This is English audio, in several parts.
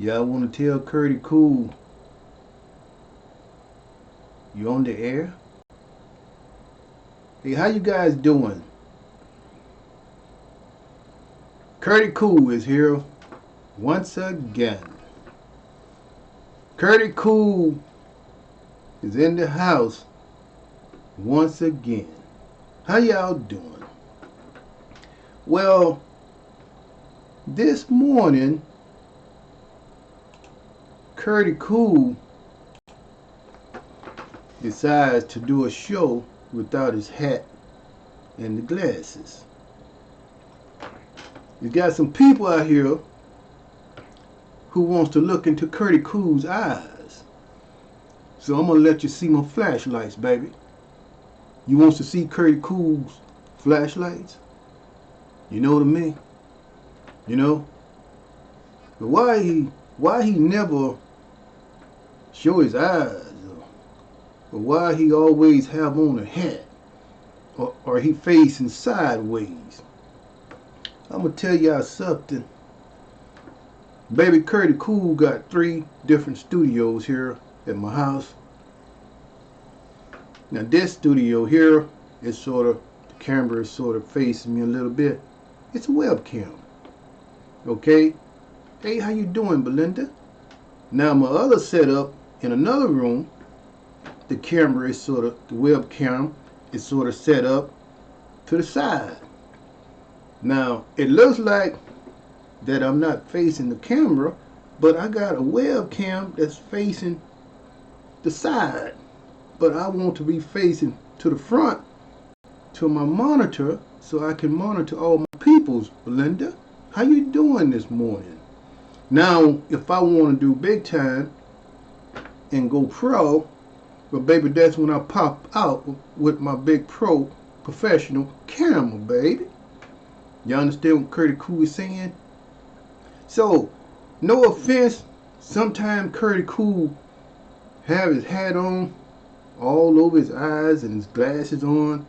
Y'all want to tell Curdy Cool you on the air? Hey, how you guys doing? Curdy Cool is here once again. Curdy Cool is in the house once again. How y'all doing? Well, this morning, Curdy Cool decides to do a show without his hat and the glasses. You got some people out here who wants to look into Curdy Cool's eyes. So I'm gonna let you see my flashlights, baby. You wants to see Curdy Cool's flashlights? You know what I mean? You know? But why he never show his eyes? Or why he always have on a hat? Or he facing sideways? I'm gonna tell y'all something. Baby Curdy Cool got 3 different studios here at my house. Now this studio here is the camera is sort of facing me a little bit. It's a webcam. Okay? Hey, how you doing, Belinda? Now my other setup in another room, the camera is the webcam is set up to the side. Now it looks like that I'm not facing the camera, but I got a webcam that's facing the side. But I want to be facing to the front to my monitor so I can monitor all my peoples. Belinda, how you doing this morning? Now, if I want to do big time and go pro, well, baby, that's when I pop out with my big pro professional camera, baby. You understand what Curdy Cool is saying? So, no offense, sometimes Curdy Cool have his hat on, all over his eyes and his glasses on.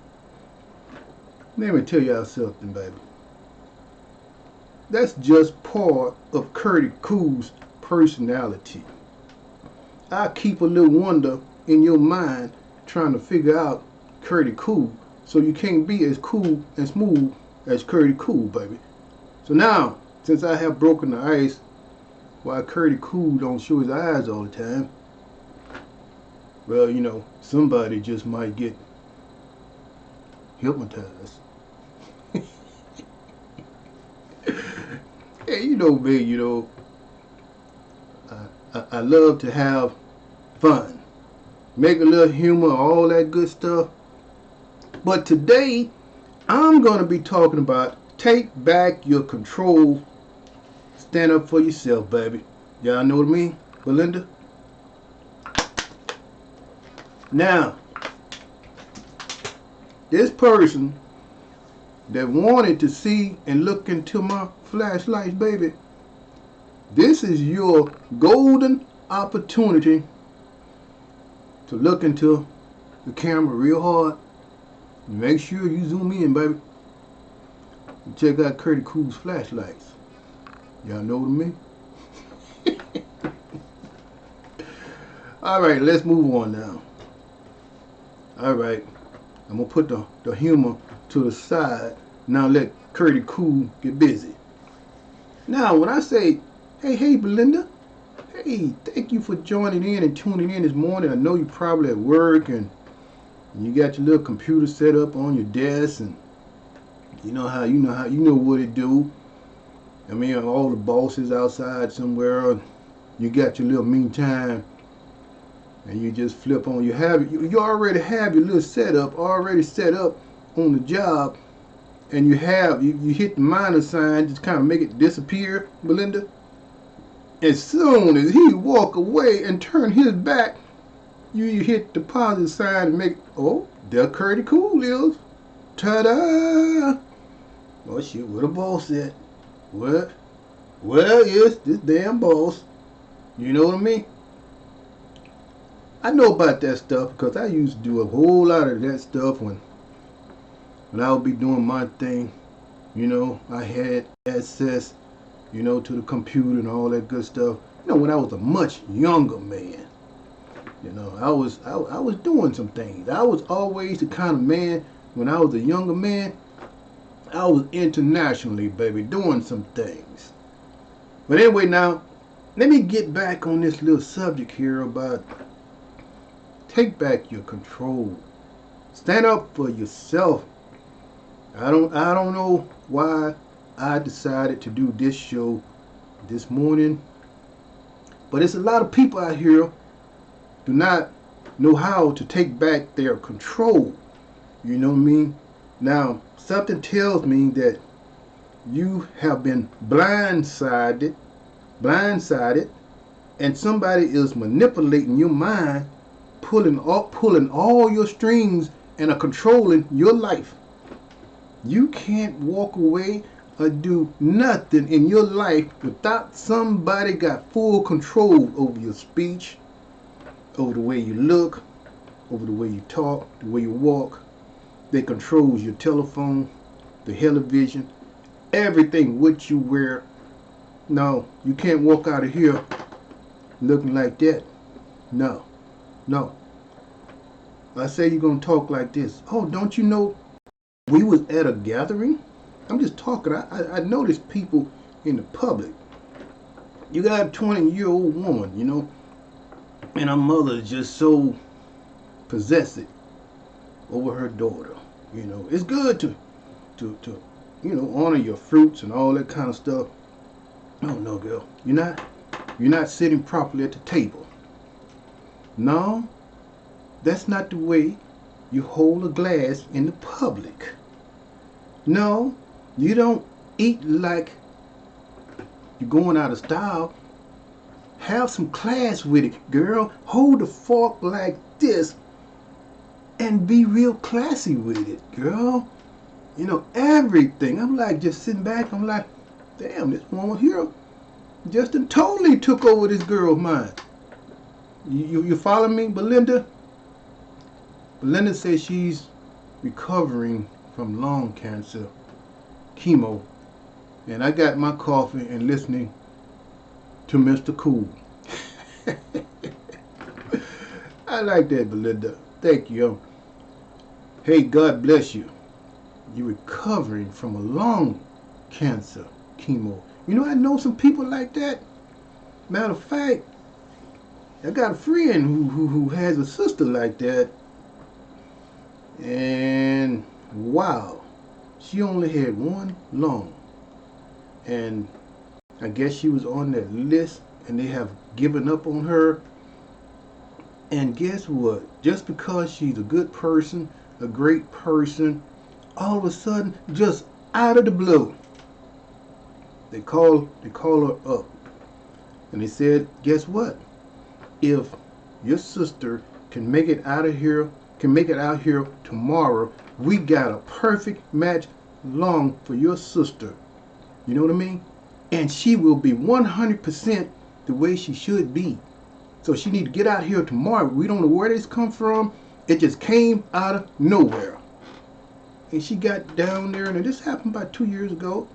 Let me tell y'all something, baby. That's just part of Curdy Cool's personality. I keep a little wonder in your mind trying to figure out Curdy Cool, so you can't be as cool and smooth as Curdy Cool, baby. So now, since I have broken the ice, why Curdy Cool don't show his eyes all the time, well, you know, somebody just might get hypnotized. Hey, you know me, I love to have fun, make a little humor, all that good stuff. But today, I'm going to be talking about take back your control, stand up for yourself, baby. Y'all know what I mean, Belinda? Now, this person that wanted to see and look into my flashlights, baby, this is your golden opportunity to look into the camera real hard. Make sure you zoom in, baby. And check out Curdy Cool's flashlights. Y'all know what I mean? Alright, let's move on now. Alright, I'm going to put the humor to the side. Now let Curdy Cool get busy. Now, when I say, hey, Belinda, hey, thank you for joining in and tuning in this morning. I know you're probably at work and you got your little computer set up on your desk, and you know what it do. I mean, all the bosses outside somewhere, you got your little mean time, and you just flip on. You already have your little setup already set up on the job, and you hit the minus sign, just kind of make it disappear, Belinda. As soon as he walk away and turn his back, you hit the positive sign and make, oh, there Curdy Cool is. Ta-da! Oh shit, where the boss at? What? Where is this damn boss? You know what I mean? I know about that stuff because I used to do a whole lot of that stuff when I would be doing my thing. You know, I had access, to the computer and all that good stuff. You know, when I was a much younger man, you know, I was doing some things. I was always the kind of man when I was a younger man. I was internationally, baby, doing some things. But anyway, now let me get back on this little subject here about take back your control. Stand up for yourself. I don't know why I decided to do this show this morning, but it's a lot of people out here do not know how to take back their control. You know what I mean? Now, something tells me that you have been blindsided, and somebody is manipulating your mind, pulling all your strings and are controlling your life. You can't walk away or do nothing in your life without somebody got full control over your speech, over the way you look, over the way you talk, the way you walk. They controls your telephone, the television, everything, what you wear. No, you can't walk out of here looking like that. No, no. I say you're going to talk like this. Oh, don't you know we was at a gathering? I'm just talking. I noticed people in the public. You got a 20-year-old woman, you know, and her mother is just so possessive over her daughter. You know, it's good to you know, honor your fruits and all that kind of stuff. No, no, girl, you're not sitting properly at the table. No, that's not the way you hold a glass in the public. No, you don't eat like you're going out of style. Have some class with it, girl. Hold the fork like this and be real classy with it, girl. You know, everything. I'm like just sitting back. I'm like, damn, this woman here just totally took over this girl's mind. You follow me, Belinda? Belinda says she's recovering from lung cancer, chemo, and I got my coffee and listening to Mr. Cool. I like that, Belinda. Thank you. Hey, God bless you. You're recovering from a lung cancer, chemo. You know, I know some people like that. Matter of fact, I got a friend who has a sister like that. And wow, she only had one lung. And I guess she was on that list and they have given up on her. And guess what? Just because she's a good person, a great person, all of a sudden, just out of the blue, they call her up. And they said, guess what? If your sister can make it out here tomorrow, we got a perfect match lung for your sister. You know what I mean? And she will be 100% the way she should be. So she need to get out here tomorrow. We don't know where this come from. It just came out of nowhere. And she got down there, and this happened about 2 years ago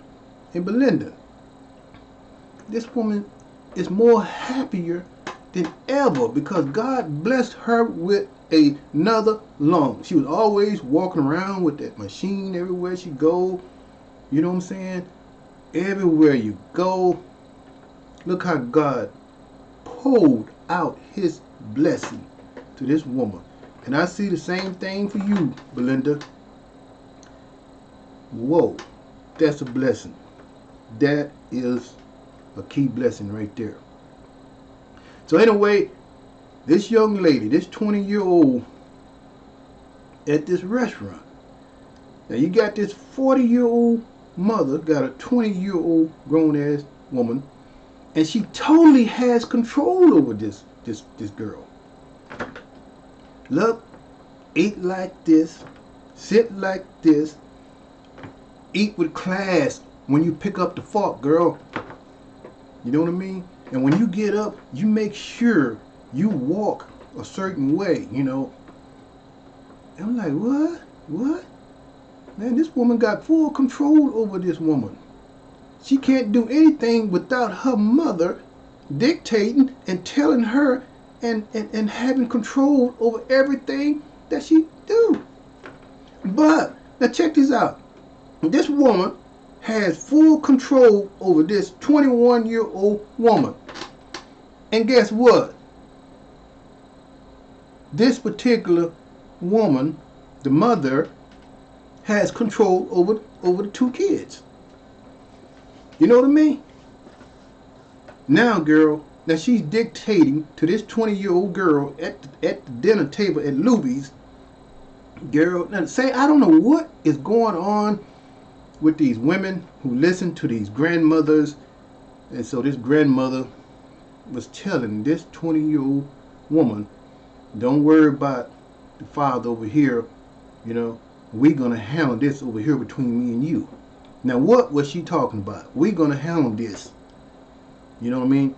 in Belinda. This woman is more happier than ever because God blessed her with another lung. She was always walking around with that machine everywhere she go. You know what I'm saying? Everywhere you go, look how God poured out his blessing to this woman. And I see the same thing for you, Belinda. Whoa, that's a blessing. That is a key blessing right there. So anyway, this young lady, this 20-year-old at this restaurant. Now you got this 40-year-old mother, got a 20-year-old grown-ass woman, and she totally has control over this girl. Look, eat like this, sit like this, eat with class when you pick up the fork, girl. You know what I mean? And when you get up, you make sure you walk a certain way, you know. And I'm like, what? What? Man, this woman got full control over this woman. She can't do anything without her mother dictating and telling her and having control over everything that she do. But now check this out. This woman has full control over this 21-year-old woman. And guess what? This particular woman, the mother, has control over the two kids. You know what I mean? Now, girl, now she's dictating to this 20-year-old girl at the dinner table at Luby's. Girl, now say, I don't know what is going on with these women who listen to these grandmothers. And so this grandmother was telling this 20-year-old woman, don't worry about the father over here. You know, we're going to handle this over here between me and you. Now, what was she talking about? We're going to handle this. You know what I mean?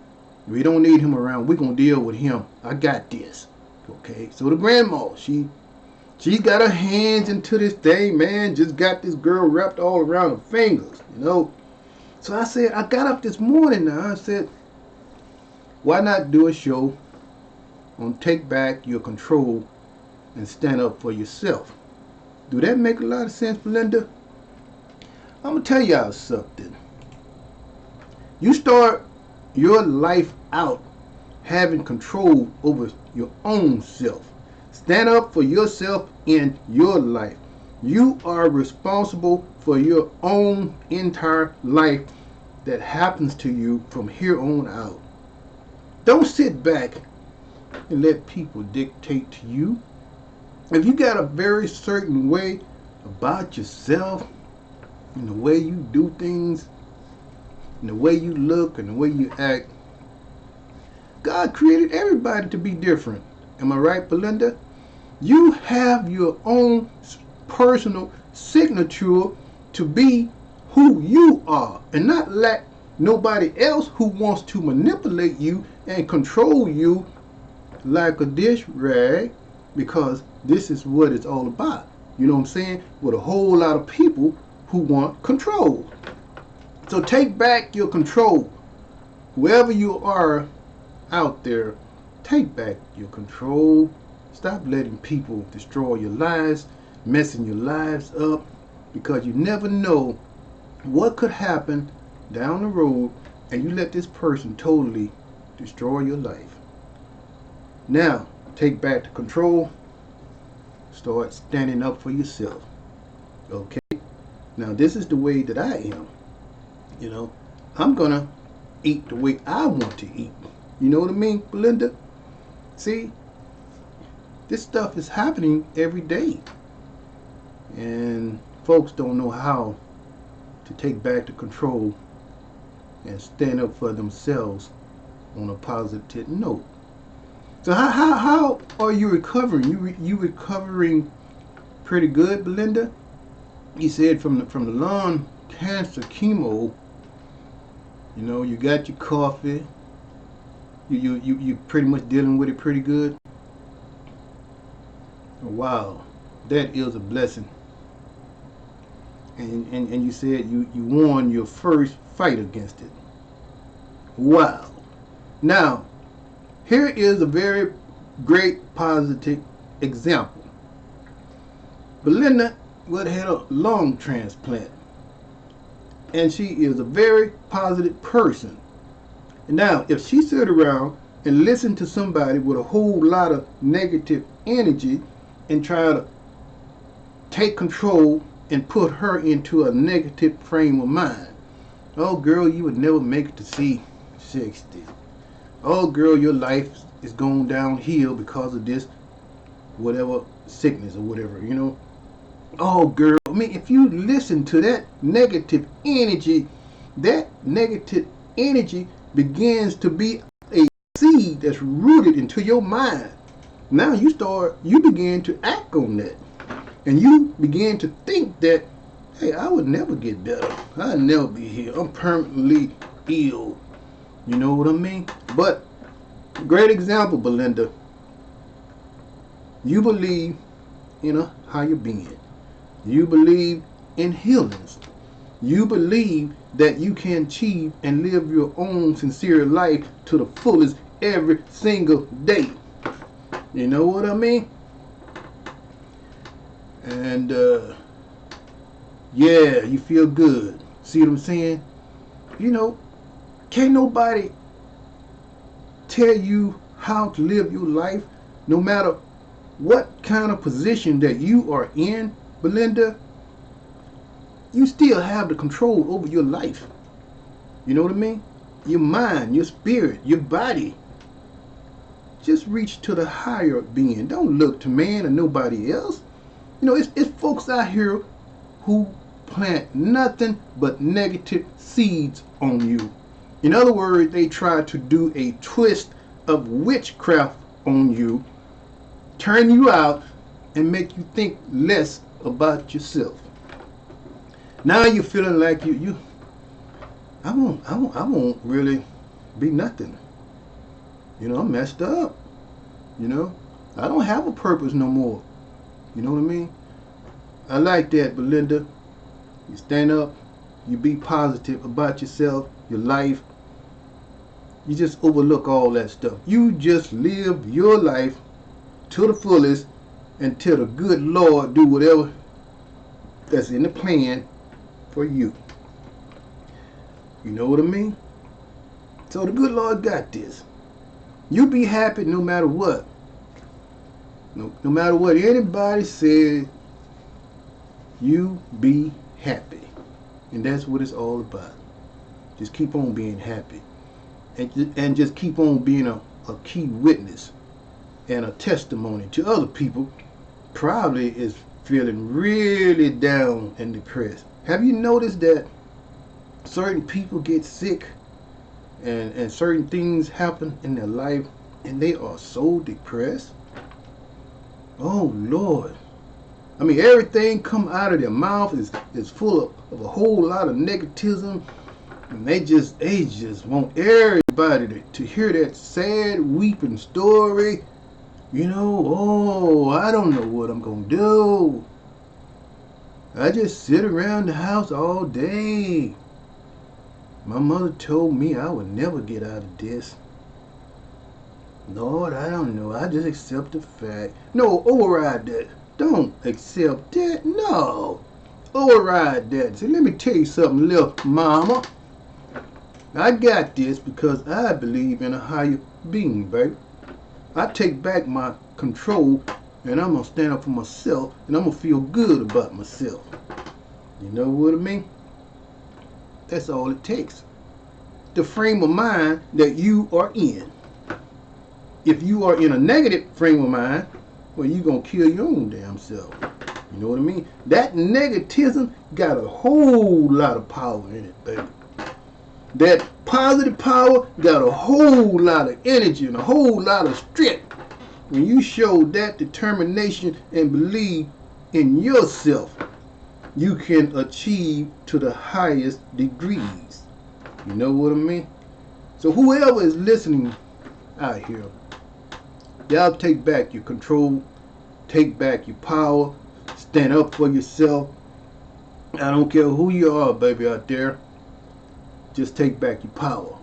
We don't need him around. We're going to deal with him. I got this. Okay? So the grandma, she's got her hands into this thing, man. Just got this girl wrapped all around her fingers, you know. So I said, I got up this morning now. I said, why not do a show on take back your control and stand up for yourself? Do that make a lot of sense, Belinda? I'm going to tell y'all something. You start your life out having control over your own self. Stand up for yourself in your life. You are responsible for your own entire life that happens to you from here on out. Don't sit back and let people dictate to you. If you got a very certain way about yourself and the way you do things and the way you look and the way you act, God created everybody to be different. Am I right, Belinda? You have your own personal signature to be who you are and not let nobody else who wants to manipulate you and control you like a dish rag, because this is what it's all about. You know what I'm saying? With a whole lot of people who want control. So take back your control. Whoever you are out there, take back your control. Stop letting people destroy your lives, messing your lives up, because you never know what could happen down the road and you let this person totally destroy your life. Now, take back the control. Start standing up for yourself. Okay? Now, this is the way that I am. You know, I'm going to eat the way I want to eat. You know what I mean, Belinda? See? This stuff is happening every day. And folks don't know how to take back the control and stand up for themselves on a positive note. So how are you recovering? You recovering pretty good, Belinda? You said from the lung cancer chemo, you know, you got your coffee. You pretty much dealing with it pretty good. Wow, that is a blessing. And you said you won your first fight against it. Wow. Now, here is a very great positive example. Belinda would have had a lung transplant. And she is a very positive person. Now, if she sit around and listen to somebody with a whole lot of negative energy and try to take control and put her into a negative frame of mind, oh girl, you would never make it to see 60. Oh girl, your life is going downhill because of this whatever sickness or whatever, you know. Oh girl, I mean, if you listen to that negative energy begins to be a seed that's rooted into your mind. Now you begin to act on that. And you begin to think that, hey, I would never get better. I'll never be here. I'm permanently ill. You know what I mean? But, great example, Belinda. You believe in a higher being. You believe in healings. You believe that you can achieve and live your own sincere life to the fullest every single day. You know what I mean? And yeah, you feel good. See what I'm saying? You know, can't nobody tell you how to live your life, no matter what kind of position that you are in, Belinda. You still have the control over your life. You know what I mean? Your mind, your spirit, your body. Just reach to the higher being. Don't look to man or nobody else. You know, it's folks out here who plant nothing but negative seeds on you. In other words, they try to do a twist of witchcraft on you, turn you out, and make you think less about yourself. Now you're feeling like I won't really be nothing. You know, I'm messed up. You know, I don't have a purpose no more. You know what I mean? I like that, Belinda. You stand up, you be positive about yourself, your life. You just overlook all that stuff. You just live your life to the fullest until the good Lord do whatever that's in the plan for you. You know what I mean? So the good Lord got this. You be happy no matter what. No matter what anybody says, you be happy. And that's what it's all about. Just keep on being happy. And just keep on being a key witness and a testimony to other people probably is feeling really down and depressed. Have you noticed that certain people get sick and certain things happen in their life and they are so depressed? Oh Lord. I mean, everything come out of their mouth is full of a whole lot of negativism, and they just want everybody to hear that sad weeping story. You know, oh, I don't know what I'm gonna do. I just sit around the house all day. My mother told me I would never get out of this. Lord, I don't know. I just accept the fact. No, override that. Don't accept that. No. Override that. See, let me tell you something, little mama. I got this because I believe in a higher being, baby. I take back my control and I'm going to stand up for myself and I'm going to feel good about myself. You know what I mean? That's all it takes. The frame of mind that you are in. If you are in a negative frame of mind, well, you're going to kill your own damn self. You know what I mean? That negativism got a whole lot of power in it, baby. That positive power got a whole lot of energy and a whole lot of strength. When you show that determination and believe in yourself, you can achieve to the highest degrees. You know what I mean? So whoever is listening out here, y'all take back your control, take back your power, stand up for yourself. I don't care who you are, baby, out there. Just take back your power.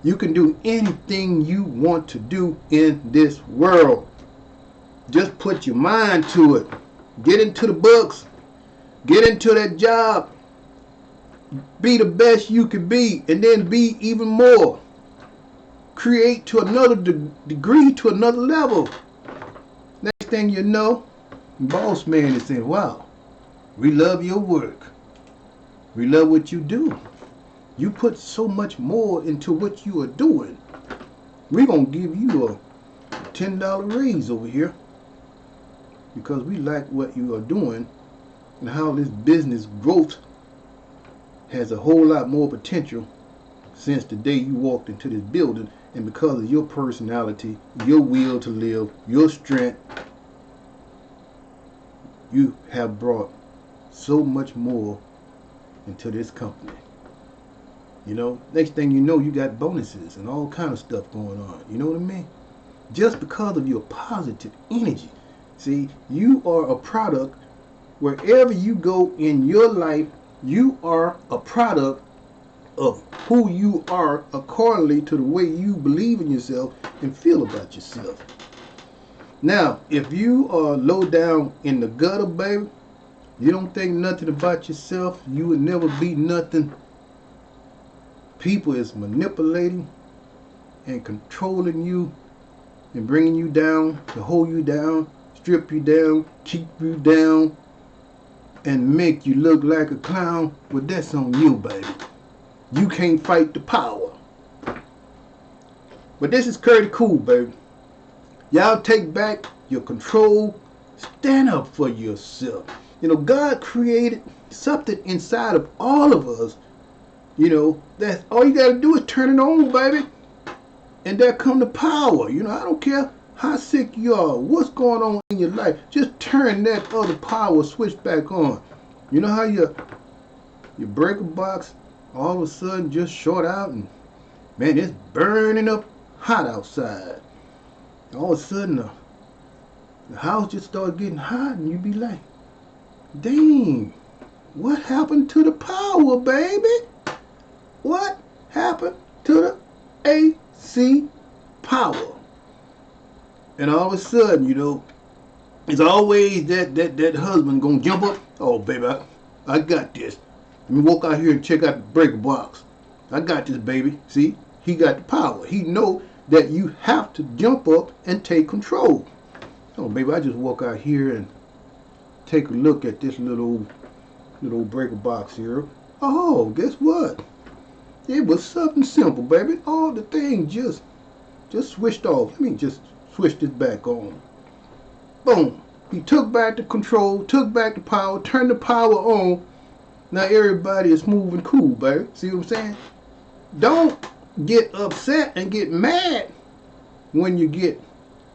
You can do anything you want to do in this world. Just put your mind to it. Get into the books. Get into that job. Be the best you can be, and then be even more. Create to another degree, to another level. Next thing you know, boss man is saying, wow, we love your work. We love what you do. You put so much more into what you are doing. We're going to give you a $10 raise over here because we like what you are doing and how this business growth has a whole lot more potential since the day you walked into this building, and because of your personality, your will to live, your strength, you have brought so much more into this company. You know, next thing you know, you got bonuses and all kind of stuff going on. You know what I mean? Just because of your positive energy. See, you are a product wherever you go in your life, You are a product of who you are accordingly to the way you believe in yourself and feel about yourself. Now, if you are low down in the gutter, baby, you don't think nothing about yourself, you would never be nothing. People is manipulating and controlling you and bringing you down to hold you down, strip you down, keep you down, and make you look like a clown. Well, that's on you, baby. You can't fight the power. But this is Curdy Cool, baby. Y'all take back your control. Stand up for yourself. You know, God created something inside of all of us. You know, that's all you gotta do is turn it on, baby. And there come the power. You know, I don't care how sick you are, what's going on in your life. Just turn that other power switch back on. You know how your breaker box all of a sudden just short out and man, it's burning up hot outside. All of a sudden the house just started getting hot and you be like, dang, what happened to the power, baby? What happened to the AC power? And all of a sudden, you know, it's always that husband gonna jump up. Oh, baby, I got this. Let me walk out here and check out the breaker box. I got this, baby. See, he got the power. He know that you have to jump up and take control. Oh, baby, I just walk out here and take a look at this little breaker box here. Oh, guess what? It was something simple, baby. All the things just switched off. Let me just switch this back on. Boom. He took back the control, took back the power, turned the power on. Now everybody is moving cool, baby. See what I'm saying? Don't get upset and get mad when you get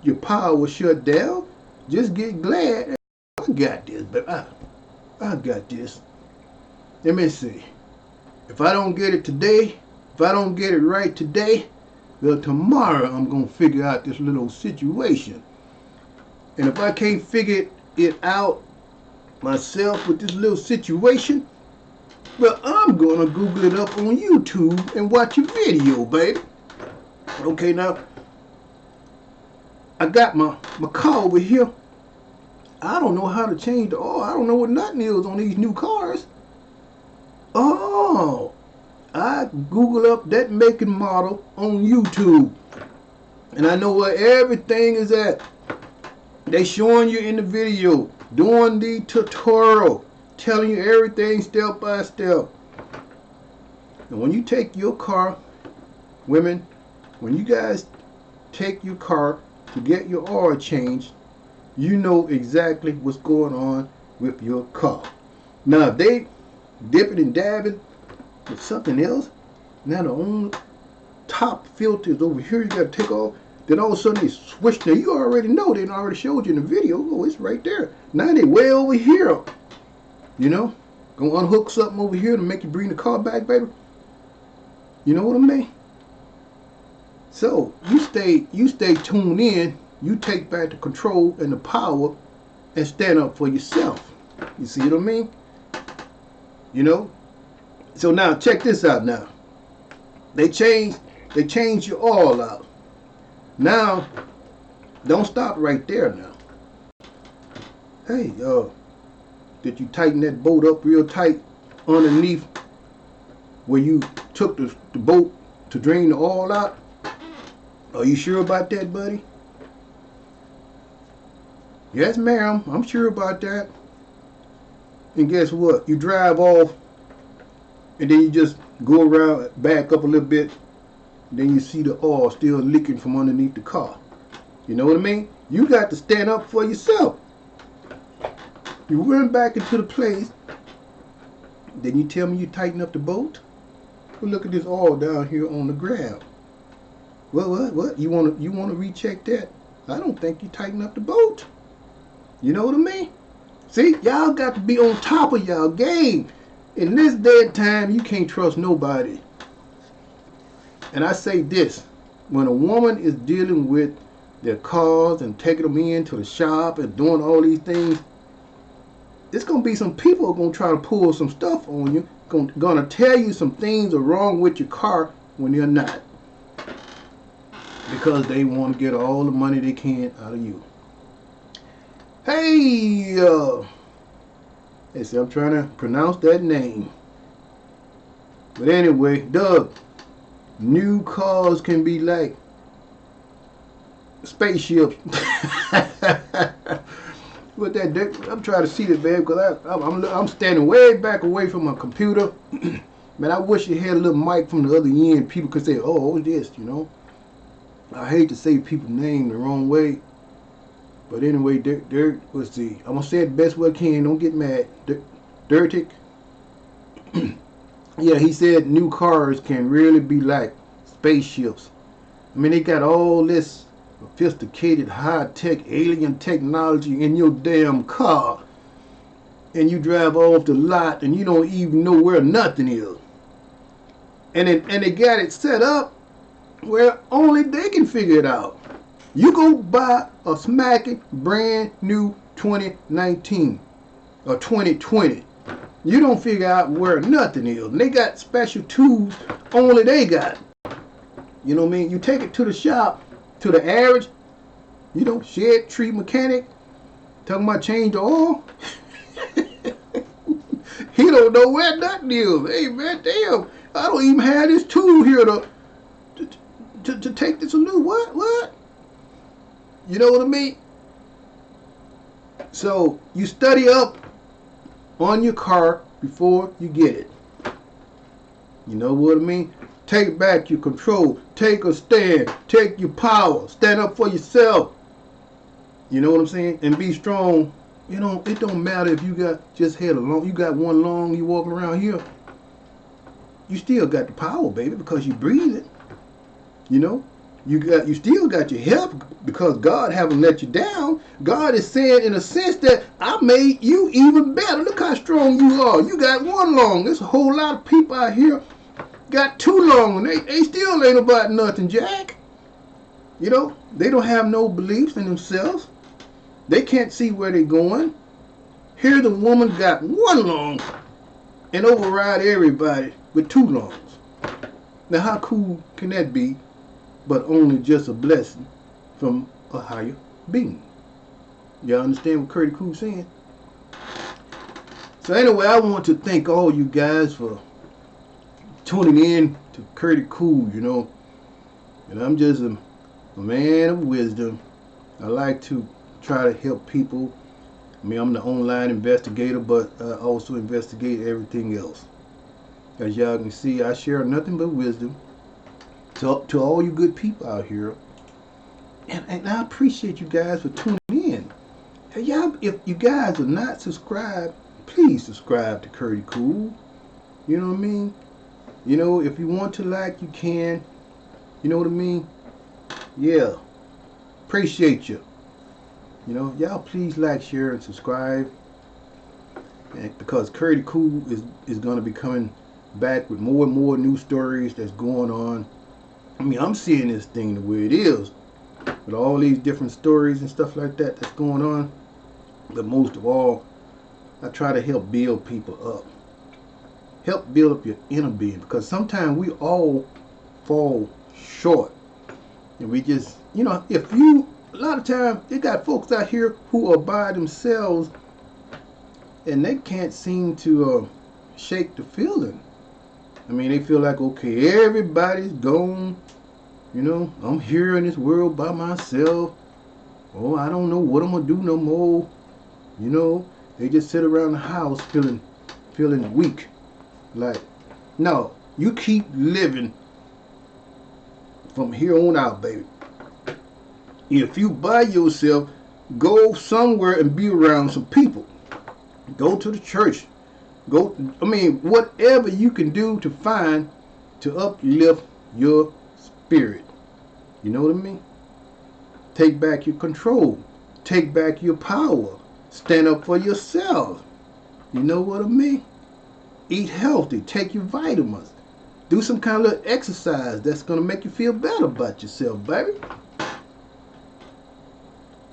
your power shut down. Just get glad. I got this, baby. I got this. Let me see. If I don't get it today, if I don't get it right today, well, tomorrow I'm going to figure out this little situation. And if I can't figure it out myself with this little situation, well, I'm going to Google it up on YouTube and watch a video, baby. Okay, now, I got my car over here. I don't know how to change the oil. I don't know what nothing is on these new cars. Oh, I Google up that make and model on YouTube. And I know where everything is at. They showing you in the video, doing the tutorial, telling you everything step by step. And when you take your car, women, when you guys take your car to get your oil changed, you know exactly what's going on with your car. Now, if they dip it and dab it with something else, now the only top filter is over here, you got to take off. Then all of a sudden they switch. Now you already know, they already showed you in the video. Oh, it's right there. Now they way over here. You know, gonna unhook something over here to make you bring the car back, baby. You know what I mean? So you stay tuned in. You take back the control and the power, and stand up for yourself. You see what I mean? You know. So now check this out. Now they change your oil out. Now, don't stop right there now. Hey, did you tighten that bolt up real tight underneath where you took the bolt to drain the oil out? Are you sure about that, buddy? Yes, ma'am, I'm sure about that. And guess what? You drive off and then you just go around, back up a little bit. Then you see the oil still leaking from underneath the car. You know what I mean? You got to stand up for yourself. You run back into the place, then you tell me you tighten up the bolt? Well, look at this oil down here on the ground. What? You want to recheck that? I don't think you tighten up the bolt. You know what I mean? See, y'all got to be on top of y'all game. In this day and time, you can't trust nobody. And I say this, when a woman is dealing with their cars and taking them into the shop and doing all these things, it's gonna be some people gonna try to pull some stuff on you, gonna tell you some things are wrong with your car when they're not, because they want to get all the money they can out of you. Hey, they say I'm trying to pronounce that name, but anyway, Doug, new cars can be like spaceships. With that, I'm trying to see this, babe, because I'm standing way back away from my computer. Man, I wish it had a little mic from the other end. People could say, "Oh, what's this?" You know. I hate to say people's name the wrong way, but anyway, there was the. I'm gonna say it the best way I can. Don't get mad. Dirtic. Yeah, he said new cars can really be like spaceships. I mean, they got all this sophisticated, high-tech, alien technology in your damn car, and you drive off the lot and you don't even know where nothing is. And they got it set up where only they can figure it out. You go buy a smacking brand new 2019 or 2020. You don't figure out where nothing is. And they got special tools only they got. You know what I mean? You take it to the shop, to the average, shed tree mechanic, talking about change the oil. He don't know where nothing is. Hey man, damn, I don't even have this tool here to take this loose. What? You know what I mean? So you study up on your car before you get it. You know what I mean? Take back your control. Take a stand. Take your power. Stand up for yourself. You know what I'm saying? And be strong. It don't matter if you got one lung, you walking around here. You still got the power, baby, because you breathing. You still got your health because God haven't let you down. God is saying in a sense that I made you even better. Look how strong you are. You got one lung. There's a whole lot of people out here got too long and they still ain't about nothing, Jack. They don't have no beliefs in themselves. They can't see where they're going. Here the woman got one lung and override everybody with two lungs. Now how cool can that be? But only just a blessing from a higher being. Y'all understand what CURTIEECOOL'S saying? So anyway, I want to thank all you guys for tuning in to CURTIEECOOL, and I'm just a man of wisdom. I like to try to help people. I mean, I'm the online investigator, but I also investigate everything else. As y'all can see, I share nothing but wisdom to all you good people out here. And I appreciate you guys for tuning in. Hey, y'all, if you guys are not subscribed, please subscribe to CURTIEECOOL. You know what I mean? If you want to like, you can. You know what I mean? Yeah. Appreciate you. Y'all please like, share, and subscribe. And because CURTIEECOOL is going to be coming back with more and more new stories that's going on. I mean, I'm seeing this thing the way it is, with all these different stories and stuff like that that's going on. But most of all, I try to help build people up. Help build up your inner being, because sometimes we all fall short. And we just, a lot of times, they got folks out here who are by themselves and they can't seem to shake the feeling. I mean, they feel like, okay, everybody's gone. I'm here in this world by myself. Oh, I don't know what I'm going to do no more. They just sit around the house feeling weak. Like, no, you keep living from here on out, baby. If you by yourself, go somewhere and be around some people. Go to the church. Whatever you can do to find to uplift your spirit. You know what I mean? Take back your control. Take back your power. Stand up for yourself. You know what I mean? Eat healthy. Take your vitamins. Do some kind of exercise that's going to make you feel better about yourself, baby.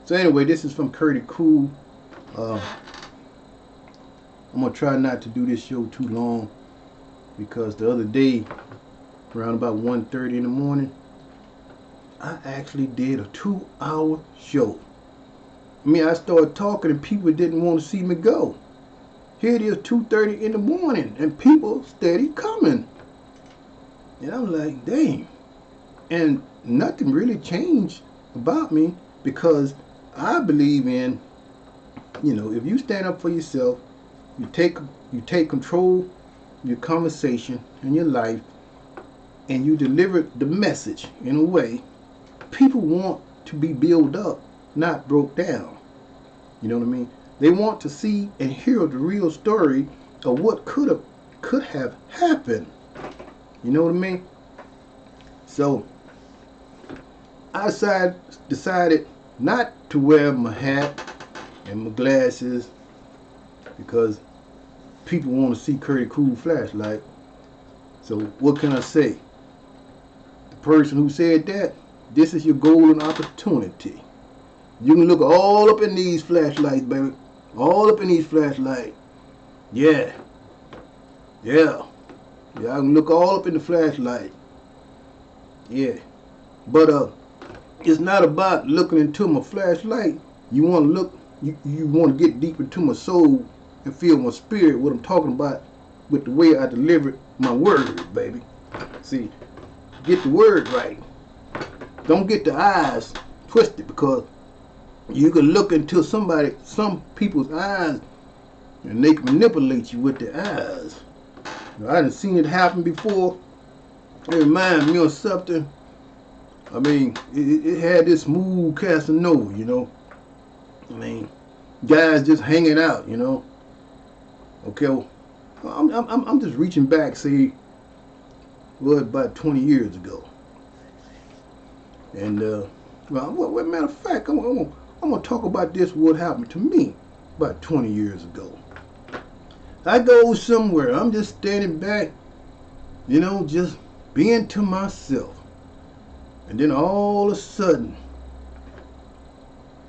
So anyway, this is from CURTIEECOOL. I'm going to try not to do this show too long, because the other day, around about 1:30 in the morning, I actually did a 2-hour show. I mean, I started talking and people didn't want to see me go. Here it is 2:30 in the morning and people steady coming. And I'm like, dang. And nothing really changed about me, because I believe in, if you stand up for yourself, you take control of your conversation and your life, and you deliver the message in a way, people want to be built up, not broke down. You know what I mean? They want to see and hear the real story of what could have happened. You know what I mean? So I decided not to wear my hat and my glasses, because people want to see CURTIEECOOL'S flashlight. So what can I say? The person who said that, this is your golden opportunity. You can look all up in these flashlights, baby. All up in these flashlights. Yeah. I can look all up in the flashlight. Yeah. But it's not about looking into my flashlight. You want to look, you want to get deep into my soul and feel my spirit, what I'm talking about, with the way I deliver my word, baby. See, get the word right. Don't get the eyes twisted, because you can look into some people's eyes, and they can manipulate you with their eyes. I done seen it happen before. It reminds me of something. I mean, it had this smooth Casanova, I mean, guys just hanging out, Okay, well, I'm just reaching back, say, about 20 years ago. And well, matter of fact, I'm gonna talk about this. What happened to me about 20 years ago? I go somewhere. I'm just standing back, just being to myself. And then all of a sudden,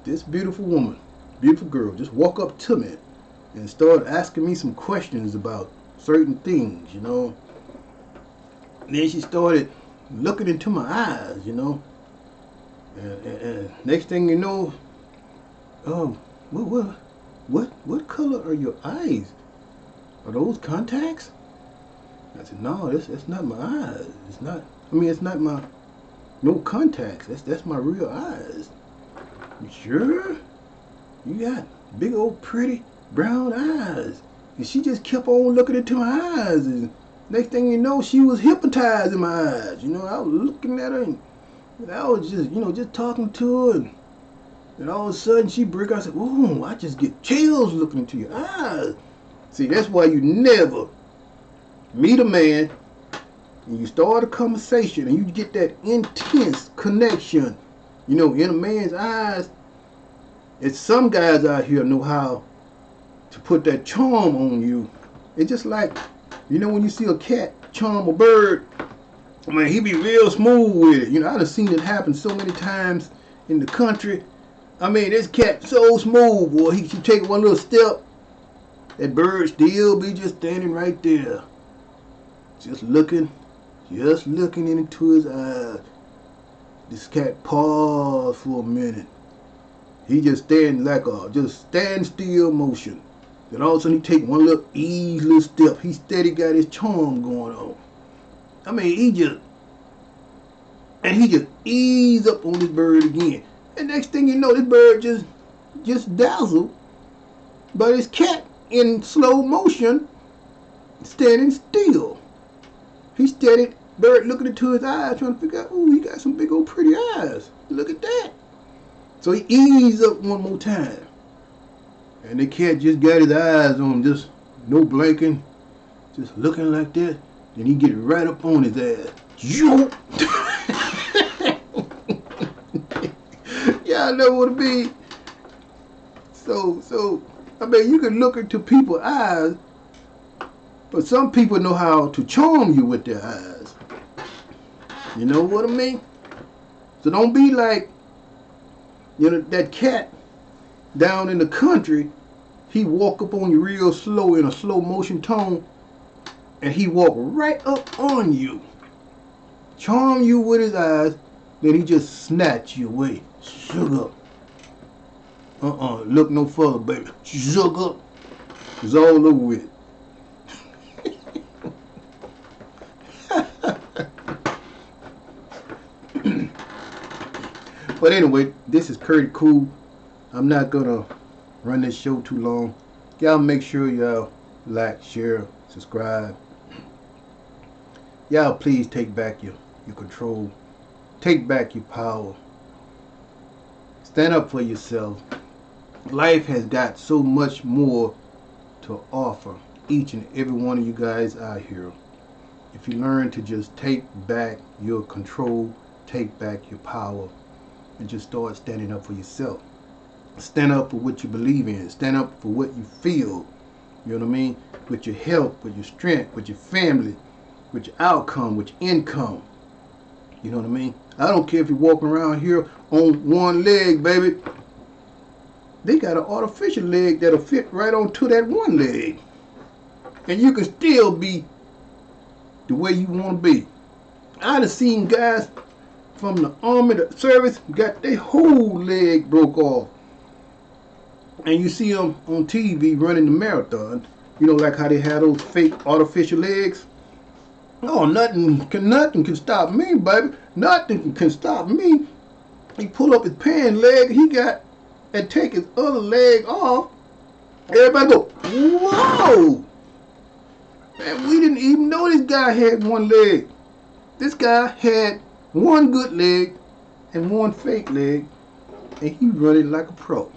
this beautiful woman, beautiful girl, just walk up to me and start asking me some questions about certain things, And then she started looking into my eyes, And next thing you know, what color are your eyes? Are those contacts? I said, no, that's not my eyes. It's not my, no contacts. That's my real eyes. You sure? You got big old pretty brown eyes. And she just kept on looking into my eyes. And next thing you know, she was hypnotizing my eyes. I was looking at her, and I was just, just talking to her. And all of a sudden she break out and said, ooh, I just get chills looking into your eyes. See, that's why you never meet a man and you start a conversation and you get that intense connection, in a man's eyes. It's some guys out here know how to put that charm on you. It's just like, when you see a cat charm a bird, man, he be real smooth with it. I done seen it happen so many times in the country. I mean, this cat so smooth, boy. He take one little step, that bird still be just standing right there, just looking into his eyes. This cat paused for a minute. He just stand like just stand still motion. Then all of a sudden he take one little step. He steady got his charm going on. I mean, he just ease up on this bird again. And next thing you know, this bird just dazzled by this cat in slow motion, standing still. He steady, bird looking into his eyes, trying to figure out, ooh, he got some big old pretty eyes. Look at that. So he eased up one more time. And the cat just got his eyes on him, just no blinking, just looking like that. Then he get right up on his ass. Y'all know what it be. So I mean, you can look into people's eyes, but some people know how to charm you with their eyes. You know what I mean? So don't be like, that cat down in the country. he walk up on you real slow in a slow motion tone, and he walk right up on you, charm you with his eyes, then he just snatch you away. Sugar. Look no further, baby. Sugar. It's all over with. But anyway, this is Curtie Cool. I'm not gonna run this show too long. Y'all make sure y'all like, share, subscribe. Y'all please take back your control. Take back your power. Stand up for yourself. Life has got so much more to offer each and every one of you guys out here. If you learn to just take back your control, take back your power, and just start standing up for yourself. Stand up for what you believe in. Stand up for what you feel. You know what I mean? With your health, with your strength, with your family, with your outcome, with your income. You know what I mean? I don't care if you're walking around here on one leg, baby. They got an artificial leg that'll fit right onto that one leg. And you can still be the way you want to be. I done seen guys from the army, the service, got their whole leg broke off. And you see them on TV running the marathon. You know, like how they have those fake artificial legs. Oh, nothing can stop me, baby. Nothing can stop me. He pull up his pant leg, he got, and take his other leg off. Everybody go, whoa! And we didn't even know this guy had one leg. This guy had one good leg and one fake leg, and he running like a pro.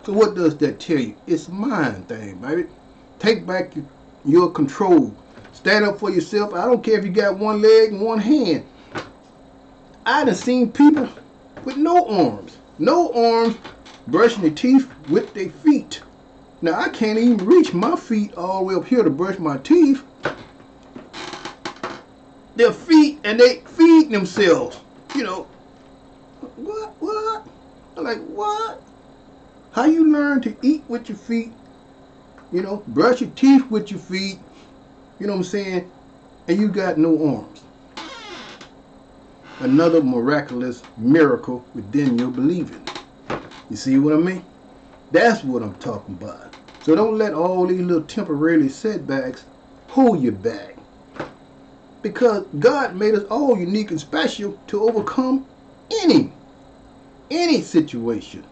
So what does that tell you? It's a mind thing, baby. Take back your control. Stand up for yourself. I don't care if you got one leg and one hand. I done seen people with no arms. No arms brushing their teeth with their feet. Now I can't even reach my feet all the way up here to brush my teeth. Their feet, and they feed themselves. You know, what? I'm like, what? How you learn to eat with your feet, you know, brush your teeth with your feet, you know what I'm saying, and you got no arms. Another miraculous miracle within your believing. You see what I mean? That's what I'm talking about. So don't let all these little temporary setbacks hold you back. Because God made us all unique and special to overcome any situation.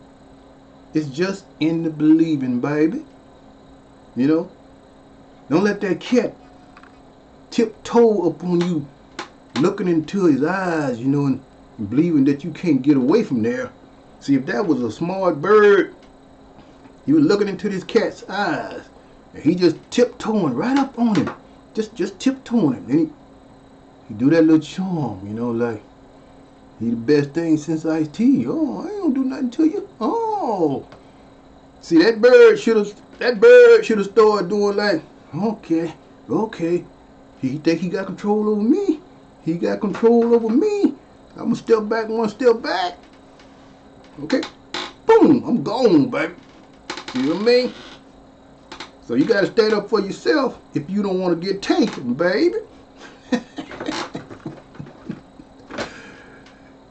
It's just in the believing, baby. You know? Don't let that cat tiptoe up on you, looking into his eyes, you know, and believing that you can't get away from there. See, if that was a smart bird, he was looking into this cat's eyes, and he just tiptoeing right up on him. Just tiptoeing him. Then he do that little charm, you know, like, he the best thing since iced tea. Oh, I ain't gonna do nothing to you. Oh, see, that bird should have started doing like, okay. He think he got control over me. He got control over me. I'm gonna step back one step back. Okay, boom, I'm gone, baby. See what I mean? So you gotta stand up for yourself if you don't want to get taken, baby.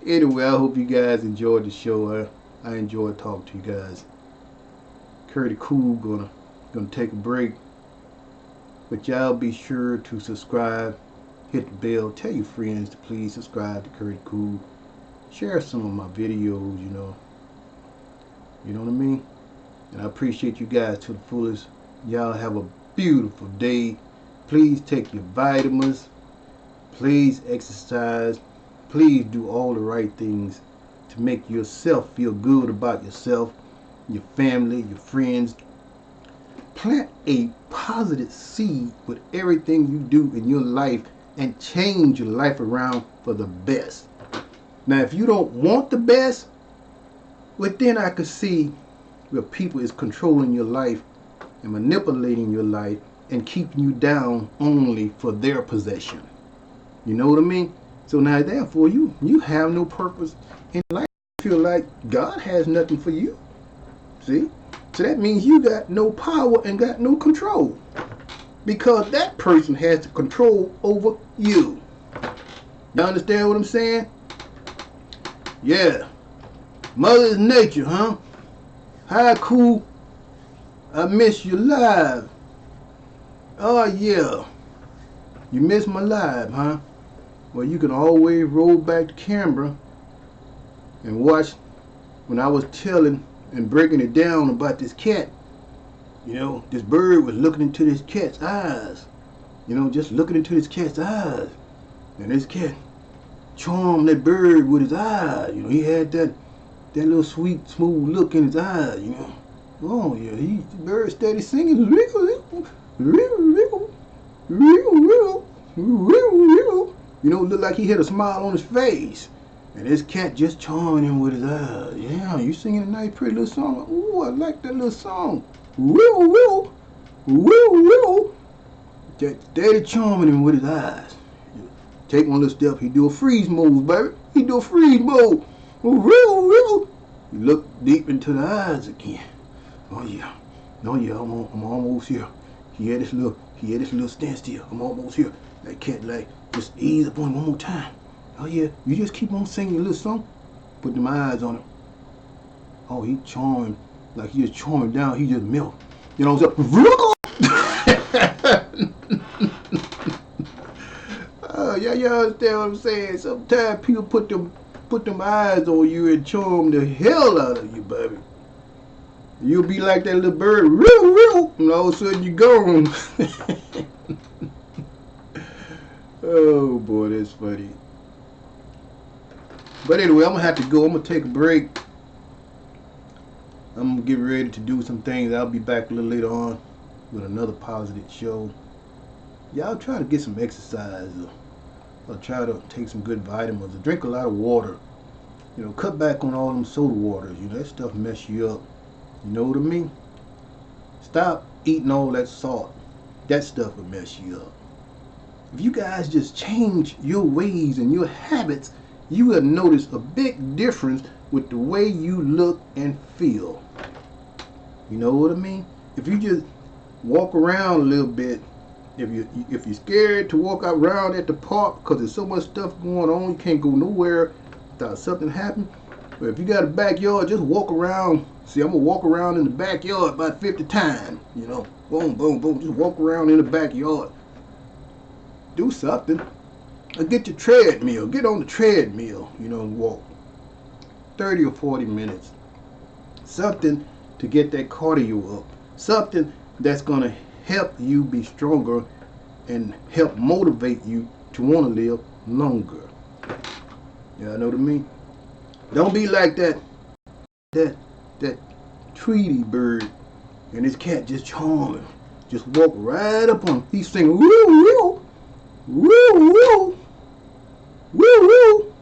Anyway, I hope you guys enjoyed the show. I enjoyed talking to you guys. Curtie Cool gonna take a break, but y'all be sure to subscribe, hit the bell, tell your friends to please subscribe to Curtie Cool. Share some of my videos, you know what I mean. And I appreciate you guys to the fullest. Y'all have a beautiful day. Please take your vitamins. Please exercise. Please do all the right things to make yourself feel good about yourself, your family, your friends. Plant a positive seed with everything you do in your life and change your life around for the best. Now, if you don't want the best, well, then I could see where people is controlling your life and manipulating your life and keeping you down only for their possession. You know what I mean? So now, therefore, you have no purpose in life. You feel like God has nothing for you. See? So that means you got no power and got no control. Because that person has the control over you. You understand what I'm saying? Yeah. Mother Nature, huh? How cool. I miss you live. Oh yeah. You miss my live, huh? Well, you can always roll back the camera and watch when I was telling and breaking it down about this cat. You know, this bird was looking into this cat's eyes. You know, just looking into this cat's eyes. And this cat charmed that bird with his eyes. You know, he had that little sweet, smooth look in his eyes, you know. Oh yeah, the bird steady singing. You know, looked like he had a smile on his face. And this cat just charming him with his eyes. Yeah, you singing a nice, pretty little song. Ooh, I like that little song. Just steady charming him with his eyes. Take one little step, he do a freeze move, baby. He do a freeze move. You look deep into the eyes again. Oh yeah, I'm almost here. He had this little standstill. I'm almost here. That cat like just ease up on him one more time. Oh yeah, you just keep on singing your little song. Put them eyes on him. Oh, he charming, like he just charming down. He just melt. You know what I'm saying? Yeah, you understand what I'm saying? Sometimes people put them eyes on you and charm the hell out of you, baby. You'll be like that little bird, and all of a sudden you're gone. Oh boy, that's funny. But anyway, I'm gonna have to go. I'm gonna take a break. I'm gonna get ready to do some things. I'll be back a little later on with another positive show. Y'all try to get some exercise. Or try to take some good vitamins. Or drink a lot of water. You know, cut back on all them soda waters. You know, that stuff mess you up. You know what I mean? Stop eating all that salt. That stuff will mess you up. If you guys just change your ways and your habits, you will notice a big difference with the way you look and feel. You know what I mean? If you just walk around a little bit, if you're scared to walk around at the park because there's so much stuff going on, you can't go nowhere without something happening. But if you got a backyard, just walk around. See, I'm gonna walk around in the backyard about 50 times. You know, boom, boom, boom. Just walk around in the backyard. Do something. Or get your treadmill. Get on the treadmill. You know, and walk 30 or 40 minutes. Something to get that cardio up. Something that's gonna help you be stronger and help motivate you to want to live longer. Y'all know what I mean? Don't be like that Tweety bird and this cat just charming. Just walk right up on him. He's singing woo woo woo woo woo woo.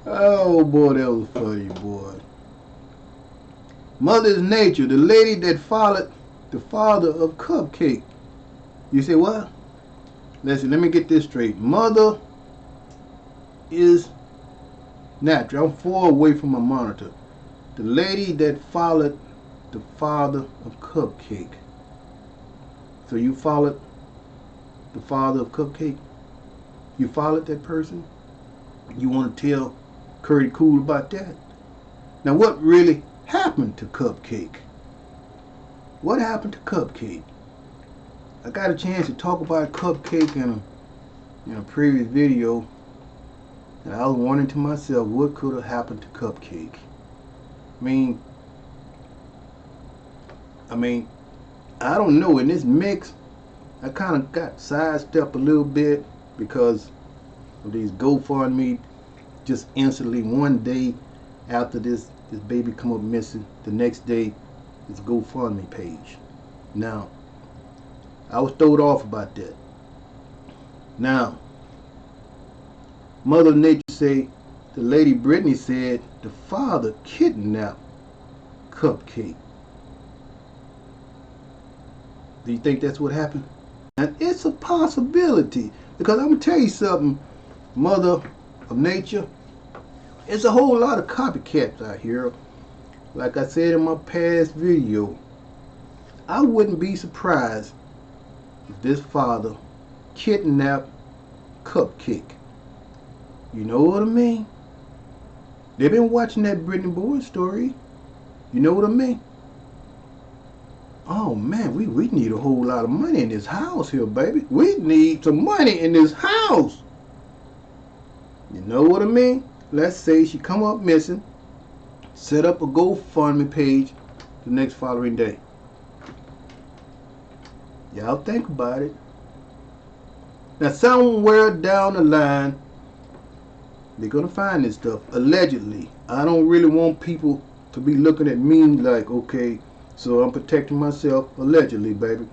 Oh boy, that was funny, boy. Mother Nature, the lady that followed the father of Cupcake. You say what? Listen, let me get this straight. Mother is natural. I'm far away from my monitor. The lady that followed the father of Cupcake. So you followed the father of Cupcake? You followed that person? You want to tell Curdy Cool about that? Now what really happened to Cupcake? What happened to Cupcake? I got a chance to talk about Cupcake in a previous video, and I was wondering to myself, what could have happened to Cupcake? I mean, I don't know. In this mix, I kind of got sidestepped a little bit because of these GoFundMe. Just instantly, one day after this baby come up missing, the next day it's a GoFundMe page. Now, I was throwed off about that. Now, Mother Nature say, the lady Brittany said the father kidnapped Cupcake. Do you think that's what happened? And it's a possibility, because I'm gonna tell you something, Mother of Nature. It's a whole lot of copycats out here. Like I said in my past video, I wouldn't be surprised if this father kidnapped Cupcake. You know what I mean? They've been watching that Brittany Boyd story. You know what I mean? Oh man, we need a whole lot of money in this house here, baby. We need some money in this house. You know what I mean? Let's say she come up missing. Set up a GoFundMe page the next following day. Y'all think about it. Now somewhere down the line, they're gonna find this stuff, allegedly. I don't really want people to be looking at me like, okay, so I'm protecting myself, allegedly, baby.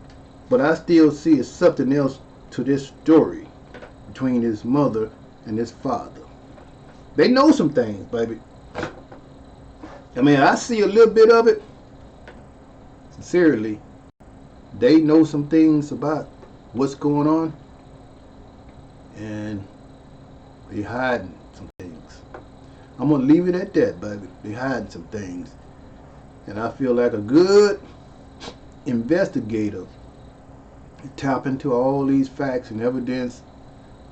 But I still see it's something else to this story between his mother and his father. They know some things, baby. I mean, I see a little bit of it. Sincerely, they know some things about what's going on, and they hiding some things. I'm gonna leave it at that, baby. They hiding some things, and I feel like a good investigator tap into all these facts and evidence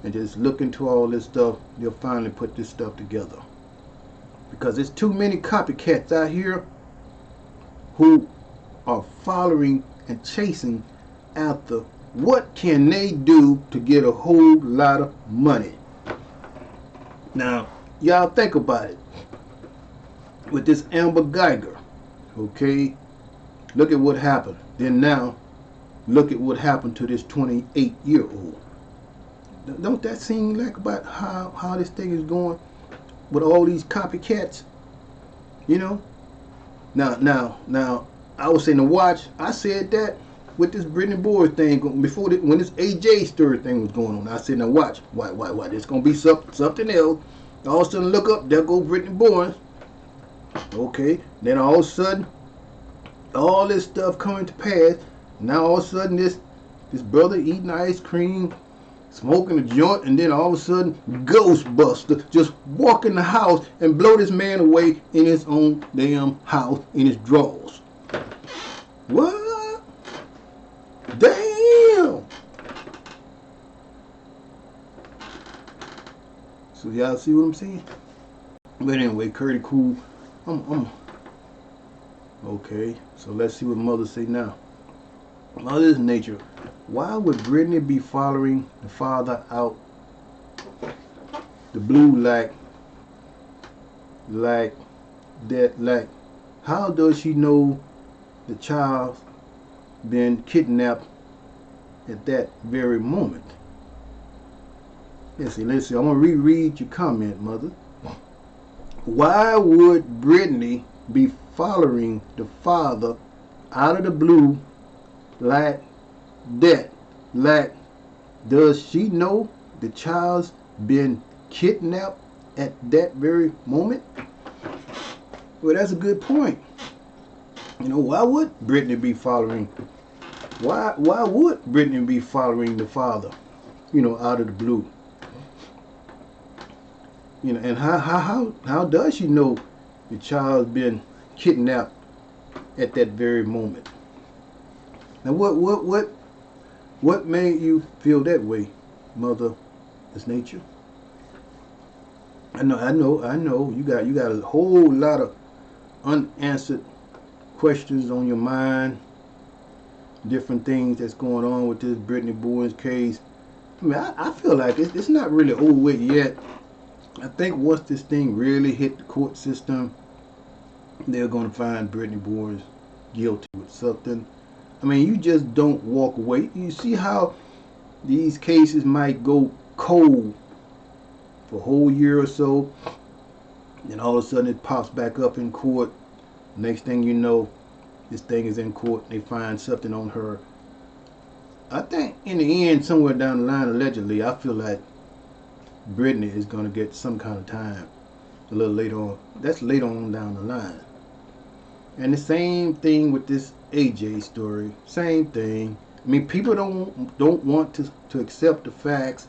and just look into all this stuff. They'll finally put this stuff together. Because there's too many copycats out here who are following and chasing after what can they do to get a whole lot of money. Now, y'all think about it. With this Amber Geiger, okay? Look at what happened. Then now, look at what happened to this 28-year-old. Don't that seem like about how this thing is going? With all these copycats, you know. Now, I was saying to watch. I said that with this Brittany Boyd thing before when this AJ story thing was going on. I said, now watch. Why? There's gonna be something else. All of a sudden, look up. There go Brittany Boyd. Okay. Then all of a sudden, all this stuff coming to pass. Now all of a sudden, this brother eating ice cream, smoking a joint, and then all of a sudden, Ghostbuster just walk in the house and blow this man away in his own damn house in his drawers. What? Damn! So y'all see what I'm saying? But anyway, Curdy Cool. Okay, so let's see what mother say now. Mother's nature. Why would Brittany be following the father out the blue like that? Like, how does she know the child been kidnapped at that very moment? Let's see. I'm gonna reread your comment, mother. Why would Brittany be following the father out of the blue like that? Like, does she know the child's been kidnapped at that very moment? Well, that's a good point. You know, why would Brittany be following? Why would Brittany be following the father? You know, out of the blue. You know, and how does she know the child's been kidnapped at that very moment? Now, what made you feel that way, mother? Is nature? I know. You got a whole lot of unanswered questions on your mind. Different things that's going on with this Brittany Boyd's case. I mean, I feel like it's not really over with yet. I think once this thing really hit the court system, they're going to find Brittany Boyd guilty with something. I mean, you just don't walk away. You see how these cases might go cold for a whole year or so, and all of a sudden it pops back up in court. Next thing you know, this thing is in court. They find something on her. I think in the end, somewhere down the line, allegedly, I feel like Brittany is going to get some kind of time a little later on. That's later on down the line. And the same thing with this AJ story. Same thing. I mean, people don't want to accept the facts,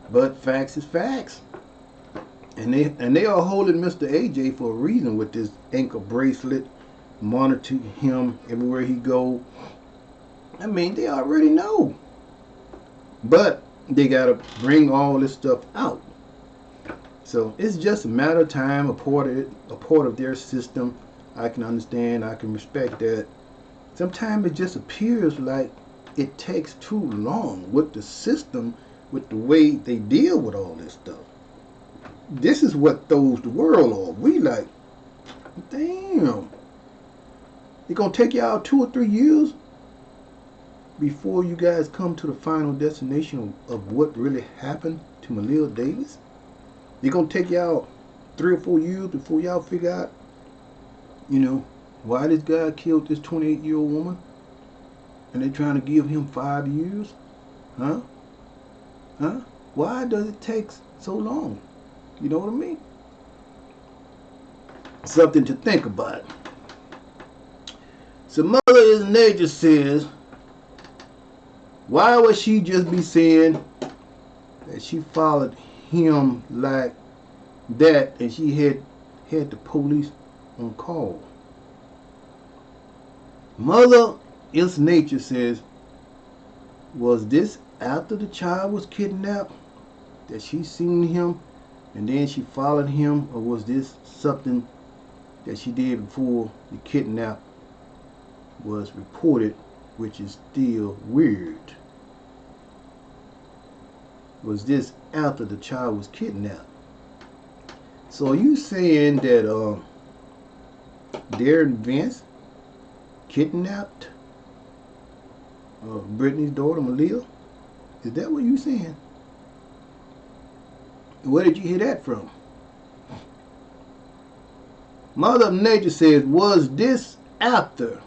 but facts is facts. And they are holding Mr. AJ for a reason with this ankle bracelet, monitor him everywhere he go. I mean, they already know. But they gotta bring all this stuff out. So it's just a matter of time, a part of their system. I can understand, I can respect that. Sometimes it just appears like it takes too long with the system, with the way they deal with all this stuff. This is what throws the world off. We like, damn. It's gonna take y'all 2 or 3 years before you guys come to the final destination of what really happened to Malia Davis. It's gonna take y'all 3 or 4 years before y'all figure out, why this guy killed this 28-year-old woman, and they're trying to give him 5 years. Huh? Why does it take so long? You know what I mean? Something to think about. So Mother is Nature says, why would she just be saying that she followed him like that and she had the police on call? Mother is Nature says, was this after the child was kidnapped that she seen him and then she followed him, or was this something that she did before the kidnap was reported, which is still weird? Was this after the child was kidnapped? So are you saying that Darren Vance kidnapped Brittany's daughter Malia? Is that what you saying? Where did you hear that from? Mother Nature says, was this after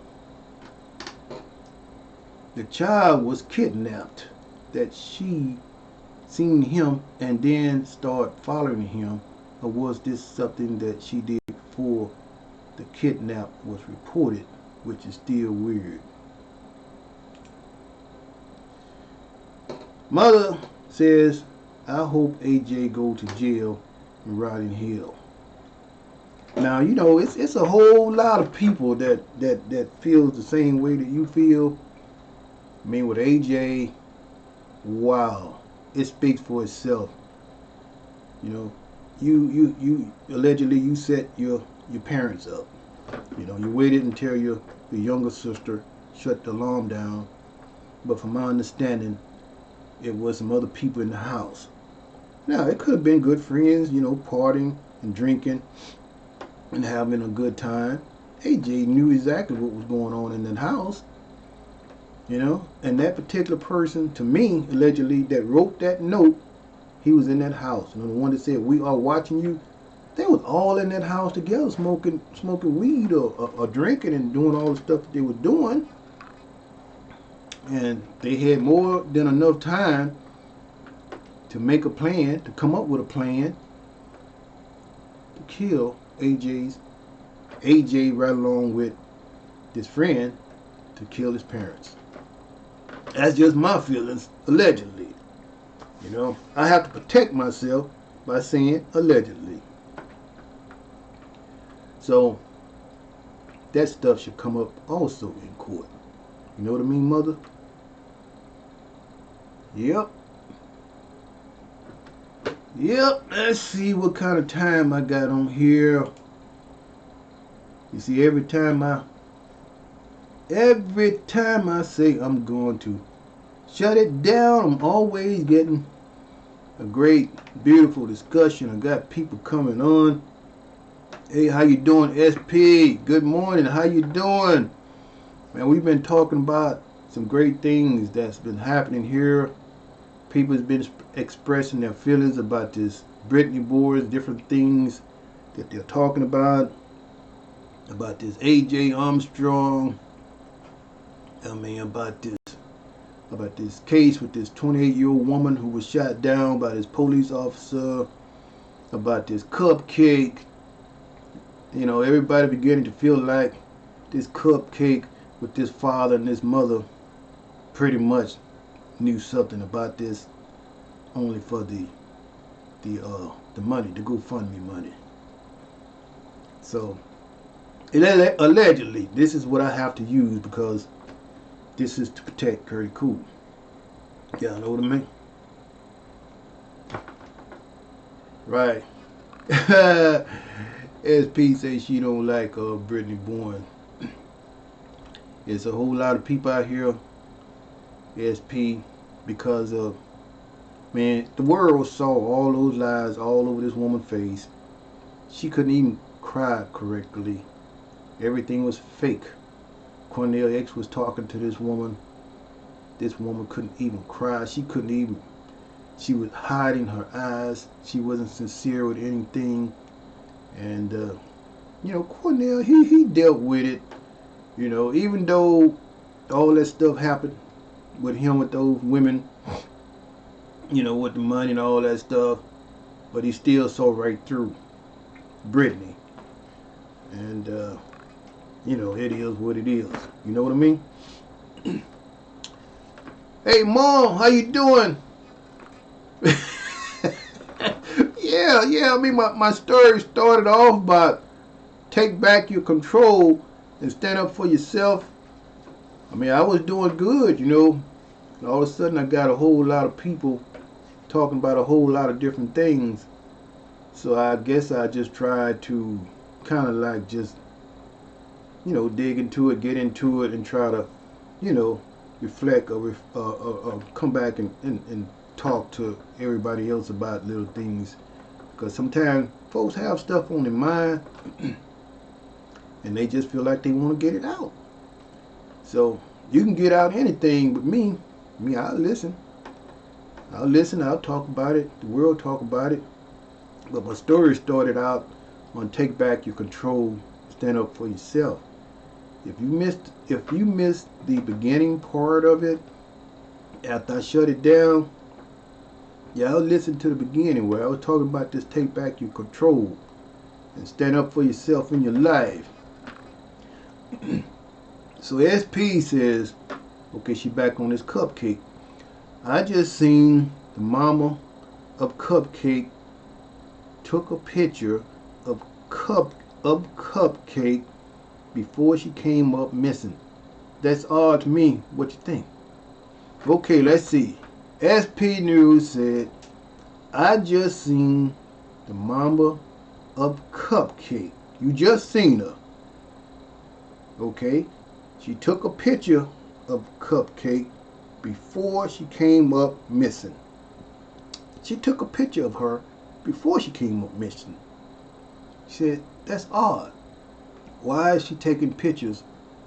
the child was kidnapped that she seen him and then start following him, or was this something that she did before the kidnap was reported, which is still weird? Mother says, I hope AJ go to jail and rot in hell. Now, it's a whole lot of people that feels the same way that you feel. I mean, with AJ, wow, it speaks for itself. You allegedly you set your parents up. You waited until your younger sister shut the alarm down, but from my understanding, it was some other people in the house. Now, it could have been good friends, partying and drinking and having a good time. AJ knew exactly what was going on in that house, and that particular person, to me, allegedly, that wrote that note, he was in that house. The one that said, we are watching you, they was all in that house together, smoking weed or drinking and doing all the stuff that they were doing. And they had more than enough time to make a plan, to come up with a plan to kill AJ right along with this friend, to kill his parents. That's just my feelings, allegedly. I have to protect myself by saying allegedly. So that stuff should come up also in court. You know what I mean, Mother? Yep. Let's see what kind of time I got on here. You see, every time I say I'm going to shut it down, I'm always getting a great, beautiful discussion. I got people coming on. Hey, how you doing, SP? Good morning. How you doing? Man, we've been talking about some great things that's been happening here. People's been expressing their feelings about this Brittany boards, different things that they're talking about this AJ Armstrong. I mean, about this case with this 28-year-old woman who was shot down by this police officer, about this cupcake. Everybody beginning to feel like this cupcake with this father and this mother pretty much knew something about this, only for the the money, the GoFundMe money. So, allegedly, this is what I have to use because this is to protect CURTIECOOL. Y'all know what I mean? Right. SP says she don't like Brittany Bourne. There's a whole lot of people out here, SP, because of, man, the world saw all those lies all over this woman's face. She couldn't even cry correctly. Everything was fake. Cornel X was talking to this woman. This woman couldn't even cry. She couldn't even, she was hiding her eyes. She wasn't sincere with anything. And, you know, Cornel, he dealt with it. You know, even though all that stuff happened with him, with those women, you know, with the money and all that stuff, but he still saw right through Brittany. And, you know, it is what it is. You know what I mean? Hey, Mom, how you doing? Yeah, I mean, my story started off by take back your control and stand up for yourself. I mean, I was doing good, you know. And all of a sudden, I got a whole lot of people talking about a whole lot of different things. So I guess I just tried to kind of like just, you know, dig into it, get into it, and try to, you know, reflect or come back and talk to everybody else about little things. Because sometimes folks have stuff on their mind and they just feel like they want to get it out. So you can get out anything with me. I'll listen. I'll talk about it. The world talk about it. But my story started out on take back your control, stand up for yourself. If you missed the beginning part of it, after I shut it down, y'all listen to the beginning where I was talking about this take back your control and stand up for yourself in your life. So SP says, okay, she back on this cupcake. I just seen the mama of Cupcake took a picture of Cupcake before she came up missing. That's odd to me. What you think? Okay, let's see. SP News said, I just seen the mama of Cupcake. You just seen her. Okay. She took a picture of Cupcake before she came up missing. She took a picture of her before she came up missing. She said, that's odd. Why is she taking pictures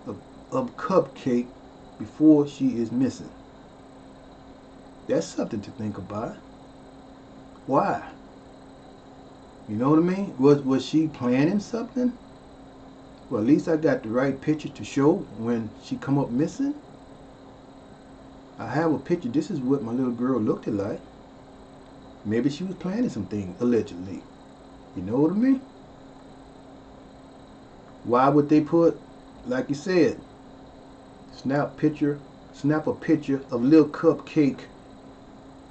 of Cupcake before she is missing? That's something to think about. Why? You know what I mean? Was she planning something? Well, at least I got the right picture to show when she come up missing. I have a picture. This is what my little girl looked like. Maybe she was planning something, allegedly. You know what I mean? Why would they put, like you said, snap a picture of little Cupcake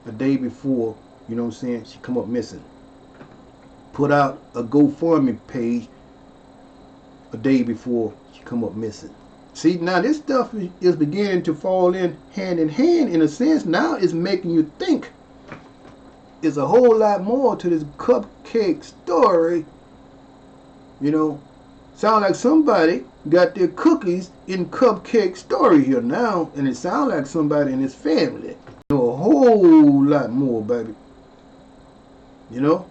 a day before, you know what I'm saying, she come up missing. Put out a GoFundMe page a day before she come up missing. See, now this stuff is beginning to fall in hand in a sense. Now it's making you think. There's a whole lot more to this Cupcake story. You know, sound like somebody got their cookies in Cupcake story here now, and it sounds like somebody in his family know a whole lot more, baby. You know,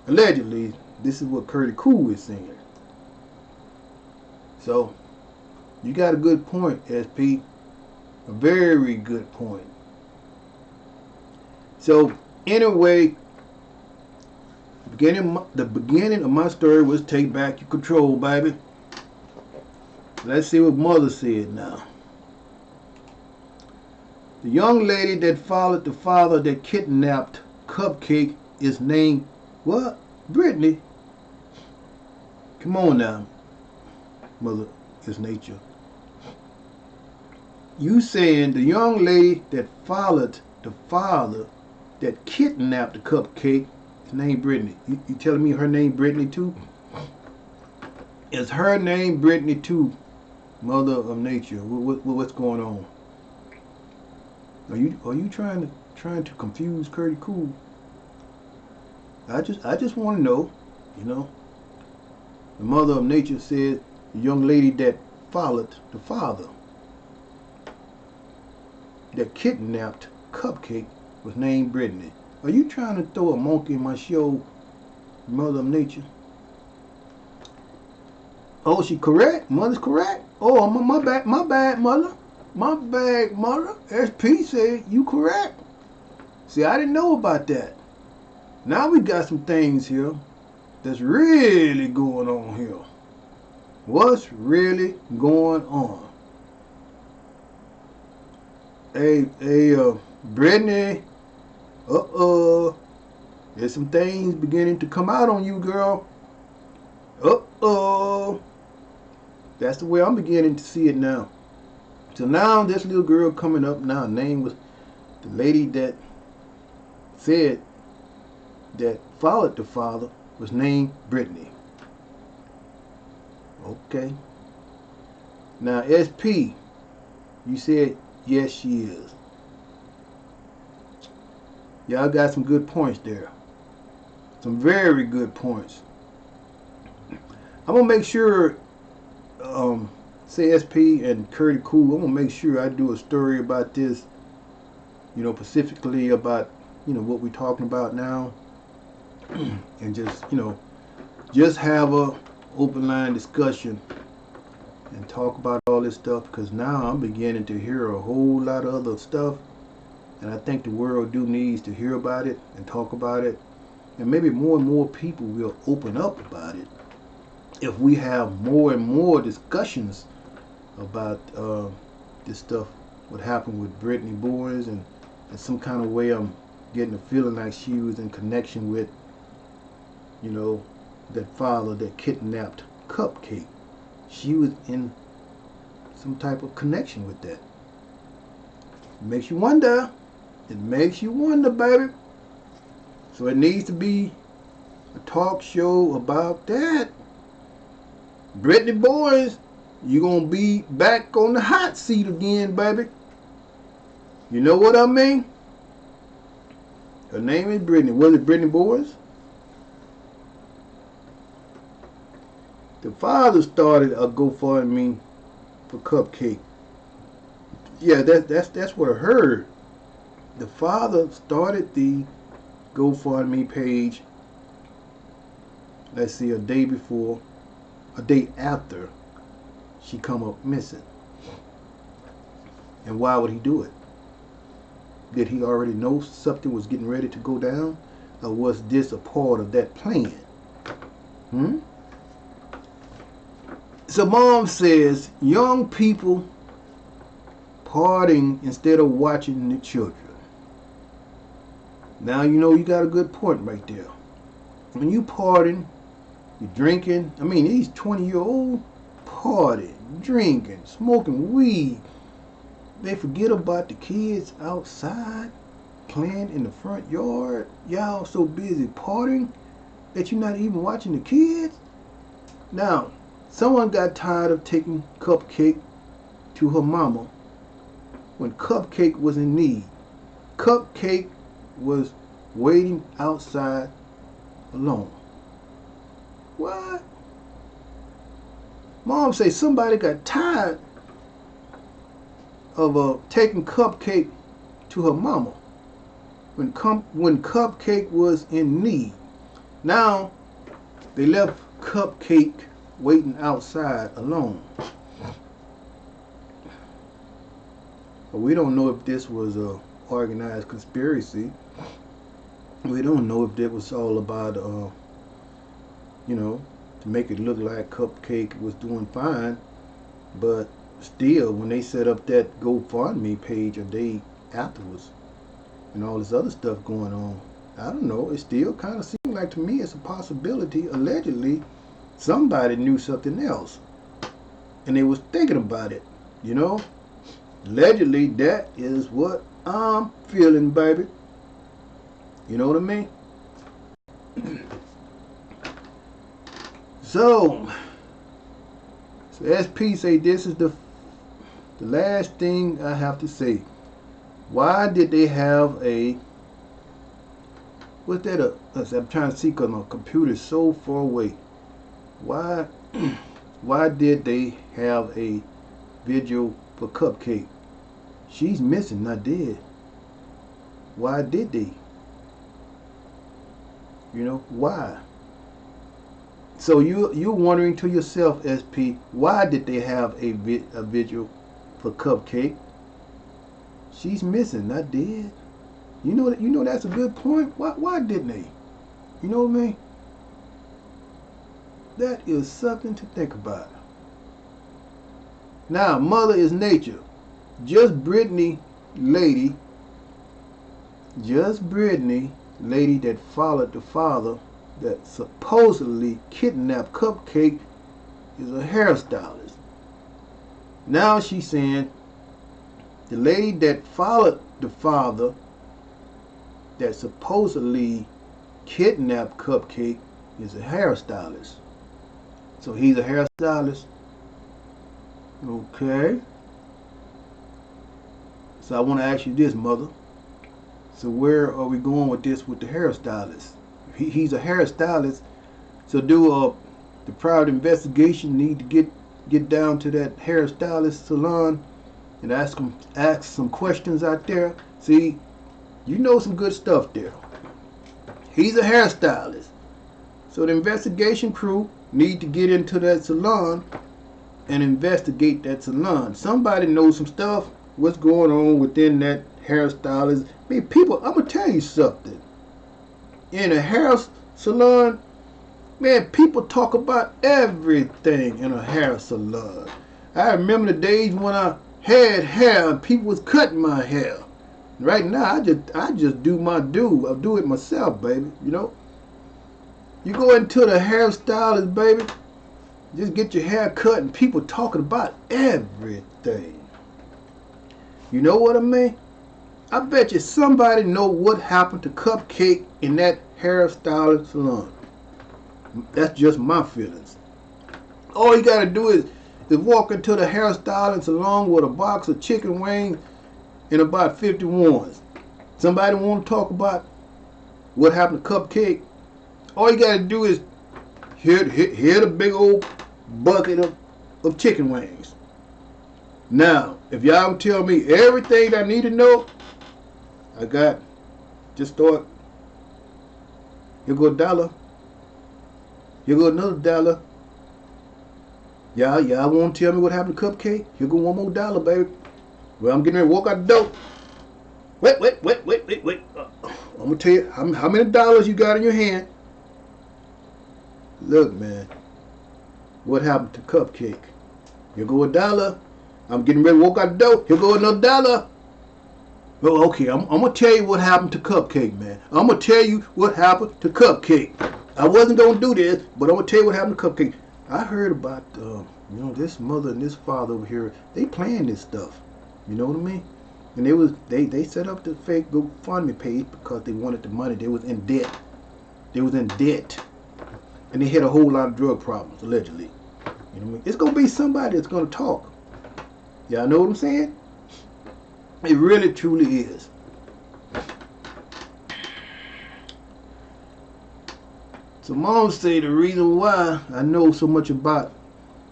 allegedly, this is what CURTIECOOL is saying. So, you got a good point, SP. A very good point. So, anyway, the beginning of my story was take back your control, baby. Let's see what Mother said now. The young lady that followed the father that kidnapped Cupcake is named, what? Brittany. Come on now. Mother is nature. You saying the young lady that followed the father that kidnapped the Cupcake is name Brittany. You telling me her name Brittany too? Is her name Brittany too? Mother of Nature. What's going on? Are you trying to confuse Curtie Cool? I just want to know. You know, the Mother of Nature said the young lady that followed the father, that kidnapped Cupcake, was named Brittany. Are you trying to throw a monkey in my show, Mother of Nature? Oh, she correct? Mother's correct? Oh, my bad, Mother. My bad, Mother. SP said you correct. See, I didn't know about that. Now we got some things here that's really going on here. What's really going on? Hey, Brittany. There's some things beginning to come out on you, girl. That's the way I'm beginning to see it now. So now this little girl coming up now, name was the lady that said that followed the father, was named Brittany. Okay. Now SP, you said yes she is. Y'all got some good points there. Some very good points. I'm gonna make sure say SP and Curtie Cool, I'm gonna make sure I do a story about this, you know, specifically about, you know, what we're talking about now. And just, you know, just have a open line discussion and talk about all this stuff, because now I'm beginning to hear a whole lot of other stuff, and I think the world do needs to hear about it and talk about it, and maybe more and more people will open up about it if we have more and more discussions about this stuff, what happened with Brittany Boys, and in some kind of way I'm getting a feeling like she was in connection with, you know, that father that kidnapped Cupcake. She was in some type of connection with that. It makes you wonder. It makes you wonder, baby. So it needs to be a talk show about that. Brittany Boys, you're going to be back on the hot seat again, baby. You know what I mean? Her name is Brittany. Was it Brittany Boys? The father started a GoFundMe for Cupcake. Yeah, that's what I heard. The father started the GoFundMe page, let's see, a day after she come up missing. And why would he do it? Did he already know something was getting ready to go down? Or was this a part of that plan? So mom says, young people partying instead of watching the children. Now you know you got a good point right there. When you partying, you drinking, I mean these 20-year-olds partying, drinking, smoking weed. They forget about the kids outside playing in the front yard. Y'all so busy partying that you're not even watching the kids. Now, someone got tired of taking Cupcake to her mama when Cupcake was in need. Cupcake was waiting outside alone. What? Mom say somebody got tired of taking Cupcake to her mama when Cupcake was in need. Now they left Cupcake waiting outside alone. But we don't know if this was a organized conspiracy. We don't know if that was all about you know, to make it look like Cupcake was doing fine. But still, when they set up that GoFundMe page a day afterwards and all this other stuff going on, I don't know, it still kind of seemed like to me it's a possibility. Allegedly somebody knew something else and they was thinking about it, you know. Allegedly, that is what I'm feeling, baby. You know what I mean? So SP say this is the last thing I have to say. Why did they have a, what's that? I'm trying to see because my computer is so far away. Why why did they have a vigil for Cupcake? She's missing, not dead. Why did they? You know, why? So you're wondering to yourself, SP, why did they have a vigil for Cupcake? She's missing, not dead. You know that's a good point. Why didn't they? You know what I mean? That is something to think about. Now, mother is nature. Just Brittany lady that followed the father that supposedly kidnapped Cupcake is a hairstylist. Now she's saying the lady that followed the father that supposedly kidnapped Cupcake is a hairstylist. So he's a hairstylist. Okay. So I want to ask you this, mother. So where are we going with this with the hairstylist? He's a hairstylist. So do the private investigation need to get down to that hairstylist salon and ask some questions out there? See, you know some good stuff there. He's a hairstylist. So the investigation crew need to get into that salon and investigate that salon. Somebody knows some stuff. What's going on within that hairstylist? I mean, people, I'm gonna tell you something. In a hair salon, man, people talk about everything in a hair salon. I remember the days when I had hair and people was cutting my hair. Right now, I just do my due. I do it myself, baby. You know. You go into the hairstylist, baby. Just get your hair cut and people talking about everything. You know what I mean? I bet you somebody know what happened to Cupcake in that hairstylist salon. That's just my feelings. All you gotta do is walk into the hairstylist salon with a box of chicken wings and about 50 ones. Somebody want to talk about what happened to Cupcake? All you gotta do is hear the big old bucket of chicken wings. Now, if y'all can tell me everything I need to know, I got, just start. Here go $1. Here go another $1. Y'all want to tell me what happened to Cupcake? Here go one more $1, baby. Well, I'm getting ready to walk out the door. Wait. I'm going to tell you how many dollars you got in your hand. Look, man. What happened to Cupcake? Here go $1. I'm getting ready to walk out the door. Here go another $1. Well, okay, I'm going to tell you what happened to Cupcake, man. I'm going to tell you what happened to Cupcake. I wasn't going to do this, but I'm going to tell you what happened to Cupcake. I heard about, this mother and this father over here. They playing this stuff. You know what I mean? And they set up the fake GoFundMe page because they wanted the money. They was in debt. And they had a whole lot of drug problems, allegedly. You know what I mean? It's going to be somebody that's going to talk. Y'all know what I'm saying? It really, truly is. So Mom say the reason why I know so much about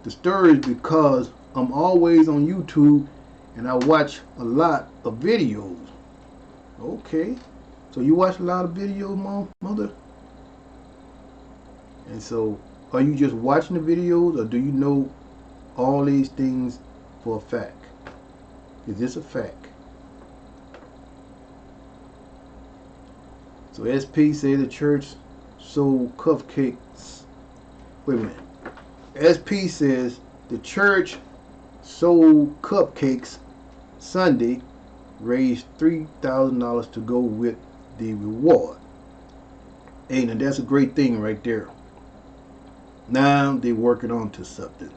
the stories because I'm always on YouTube and I watch a lot of videos. Okay. So you watch a lot of videos, Mother? And so are you just watching the videos or do you know all these things for a fact? Is this a fact? So SP say the church sold cupcakes. Wait a minute. SP says the church sold cupcakes Sunday, raised $3,000 to go with the reward. Hey, now that's a great thing right there. Now they're working on to something.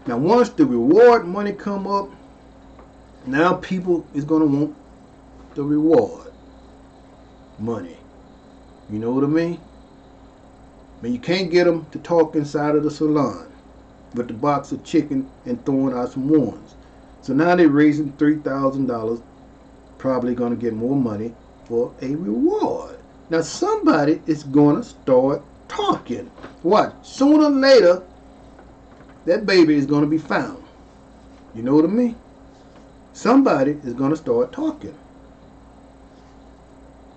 Now once the reward money come up, now people is gonna want the reward money. You know what I mean? I mean, you can't get them to talk inside of the salon with the box of chicken and throwing out some ones. So now they're raising $3,000, probably going to get more money for a reward. Now somebody is going to start talking. What? Sooner or later, that baby is going to be found. You know what I mean? Somebody is going to start talking.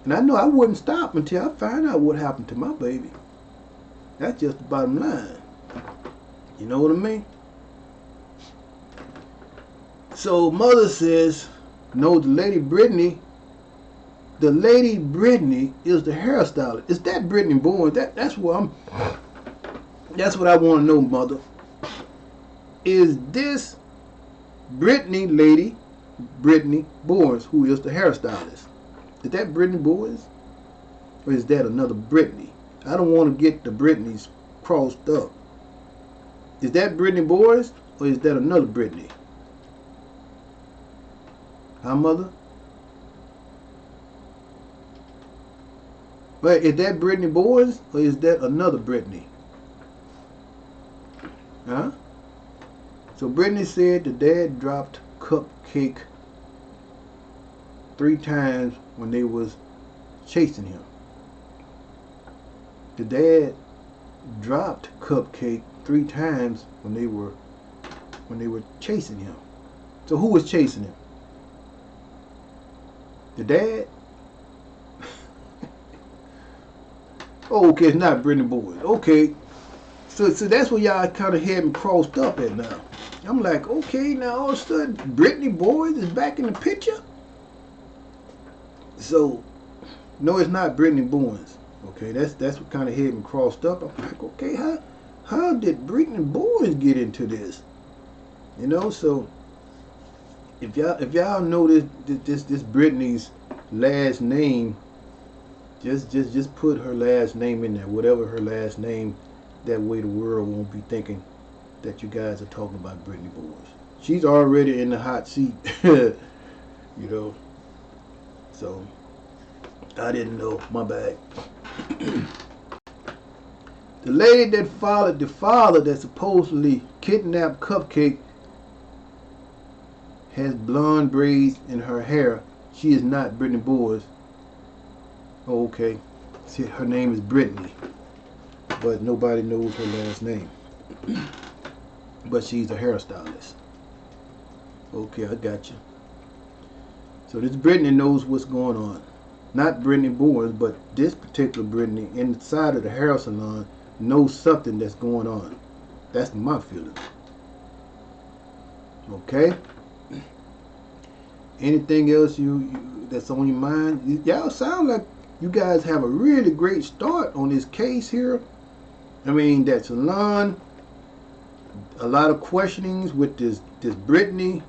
And I know I wouldn't stop until I find out what happened to my baby. That's just the bottom line. You know what I mean? So mother says, no, the lady Brittany is the hairstylist. Is that Brittany Bourne? That's what I want to know, mother. Is this Brittany Bourne, who is the hairstylist? Is that Brittany Bourne? Or is that another Brittany? I don't want to get the Brittany's crossed up. Is that Brittany Bourne, or is that another Brittany? Huh, mother? Wait, is that Brittany Bourne, or is that another Brittany? Huh? So Brittany said the dad dropped Cupcake 3 times when they was chasing him. The dad dropped Cupcake 3 times when they were chasing him. So who was chasing him? The dad? Oh, okay, it's not Brittany Boyd. Okay. So that's where y'all kind of had me crossed up at now. I'm like, okay, now all of a sudden Brittany Boyd is back in the picture? So, no, it's not Brittany Bourne's. Okay, that's what kind of had me crossed up. I'm like, okay, how did Brittany Bourne get into this? You know, so if y'all know this Brittany's last name, just put her last name in there, whatever her last name. That way the world won't be thinking that you guys are talking about Brittany Bourne. She's already in the hot seat, you know. So I didn't know. My bad. The lady that followed the father that supposedly kidnapped Cupcake has blonde braids in her hair. She is not Brittany Bourne. Oh, okay. See, her name is Brittany, but nobody knows her last name. But she's a hairstylist. Okay, I got you. So this Brittany knows what's going on. Not Brittany Bourne, but this particular Brittany inside of the hair salon knows something that's going on. That's my feeling. Okay? Anything else you that's on your mind? Y'all sound like you guys have a really great start on this case here. I mean, that salon, a lot of questionings with this Brittany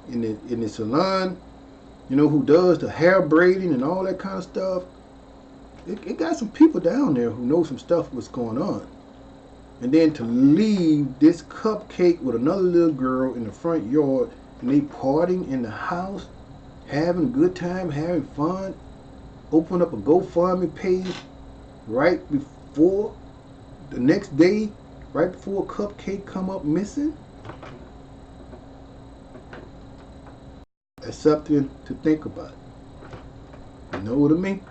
in the salon, you know, who does the hair braiding and all that kind of stuff. It got some people down there who know some stuff what's going on. And then to leave this Cupcake with another little girl in the front yard, and they partying in the house, having a good time, having fun, open up a GoFundMe page right before the next day, right before Cupcake come up missing. That's something to think about. You know what I mean?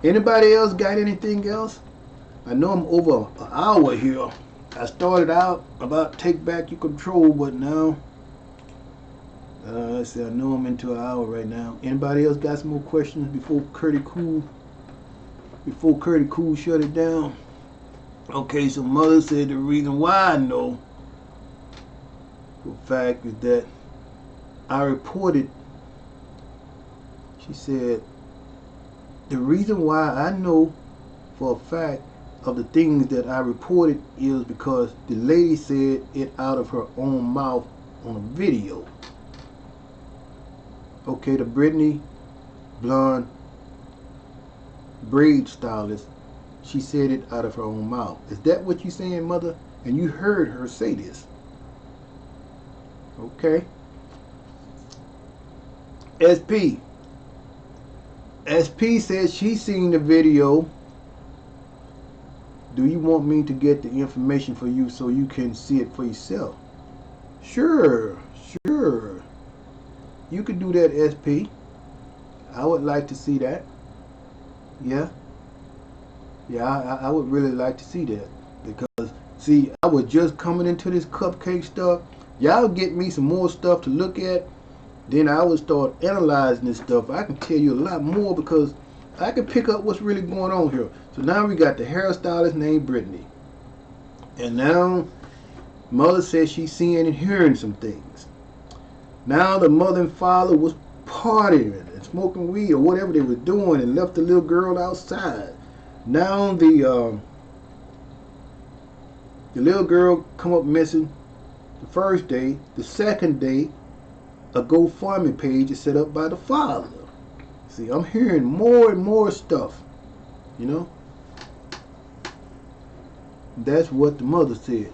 Anybody else got anything else? I know I'm over an hour here. I started out about take back your control, but now let's see, I know I'm into an hour right now. Anybody else got some more questions before Curtie Cool shut it down? Okay, so mother said the reason why I know for a fact is that I reported, she said, the reason why I know for a fact of the things that I reported is because the lady said it out of her own mouth on a video. Okay, the Brittany blonde braid stylist, she said it out of her own mouth. Is that what you saying, mother? And you heard her say this. Okay. SP, SP says she's seen the video. Do you want me to get the information for you so you can see it for yourself? Sure, sure. You can do that, SP. I would like to see that. Yeah. Yeah, I would really like to see that. Because, see, I was just coming into this cupcake stuff. Y'all get me some more stuff to look at. Then I would start analyzing this stuff. I can tell you a lot more because I can pick up what's really going on here. So now we got the hairstylist named Brittany. And now mother says she's seeing and hearing some things. Now the mother and father was partying and smoking weed or whatever they were doing and left the little girl outside. Now the little girl come up missing the first day. The second day, a GoFundMe page is set up by the father. See, I'm hearing more and more stuff, you know. That's what the mother said.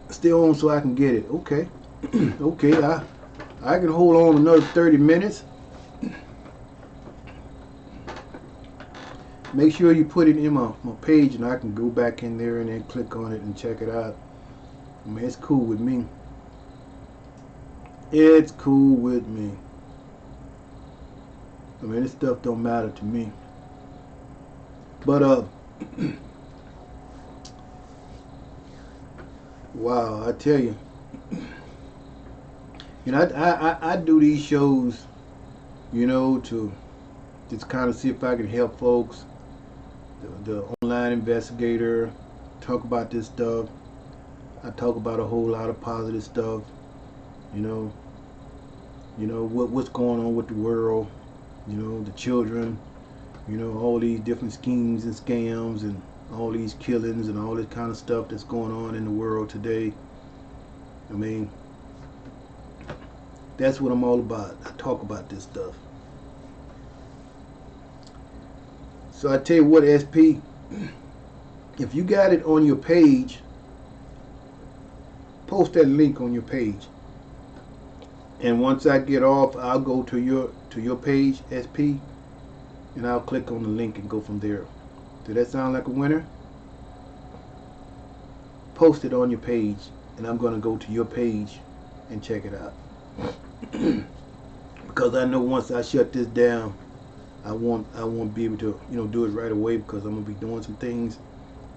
Stay on so I can get it. Okay. Okay, I can hold on another 30 minutes. Make sure you put it in my page and I can go back in there and then click on it and check it out. I mean, it's cool with me. It's cool with me. I mean, this stuff don't matter to me. But wow, I tell you, you know, I do these shows, you know, to just kind of see if I can help folks. The online investigator, talk about this stuff. I talk about a whole lot of positive stuff. You know what's going on with the world. You know, the children. You know, all these different schemes and scams and all these killings and all this kind of stuff that's going on in the world today. I mean, that's what I'm all about. I talk about this stuff. So I tell you what, SP, if you got it on your page, post that link on your page. And once I get off, I'll go to your page, SP, and I'll click on the link and go from there. Does that sound like a winner? Post it on your page, and I'm going to go to your page and check it out. Because I know once I shut this down, I won't be able to, you know, do it right away because I'm gonna be doing some things.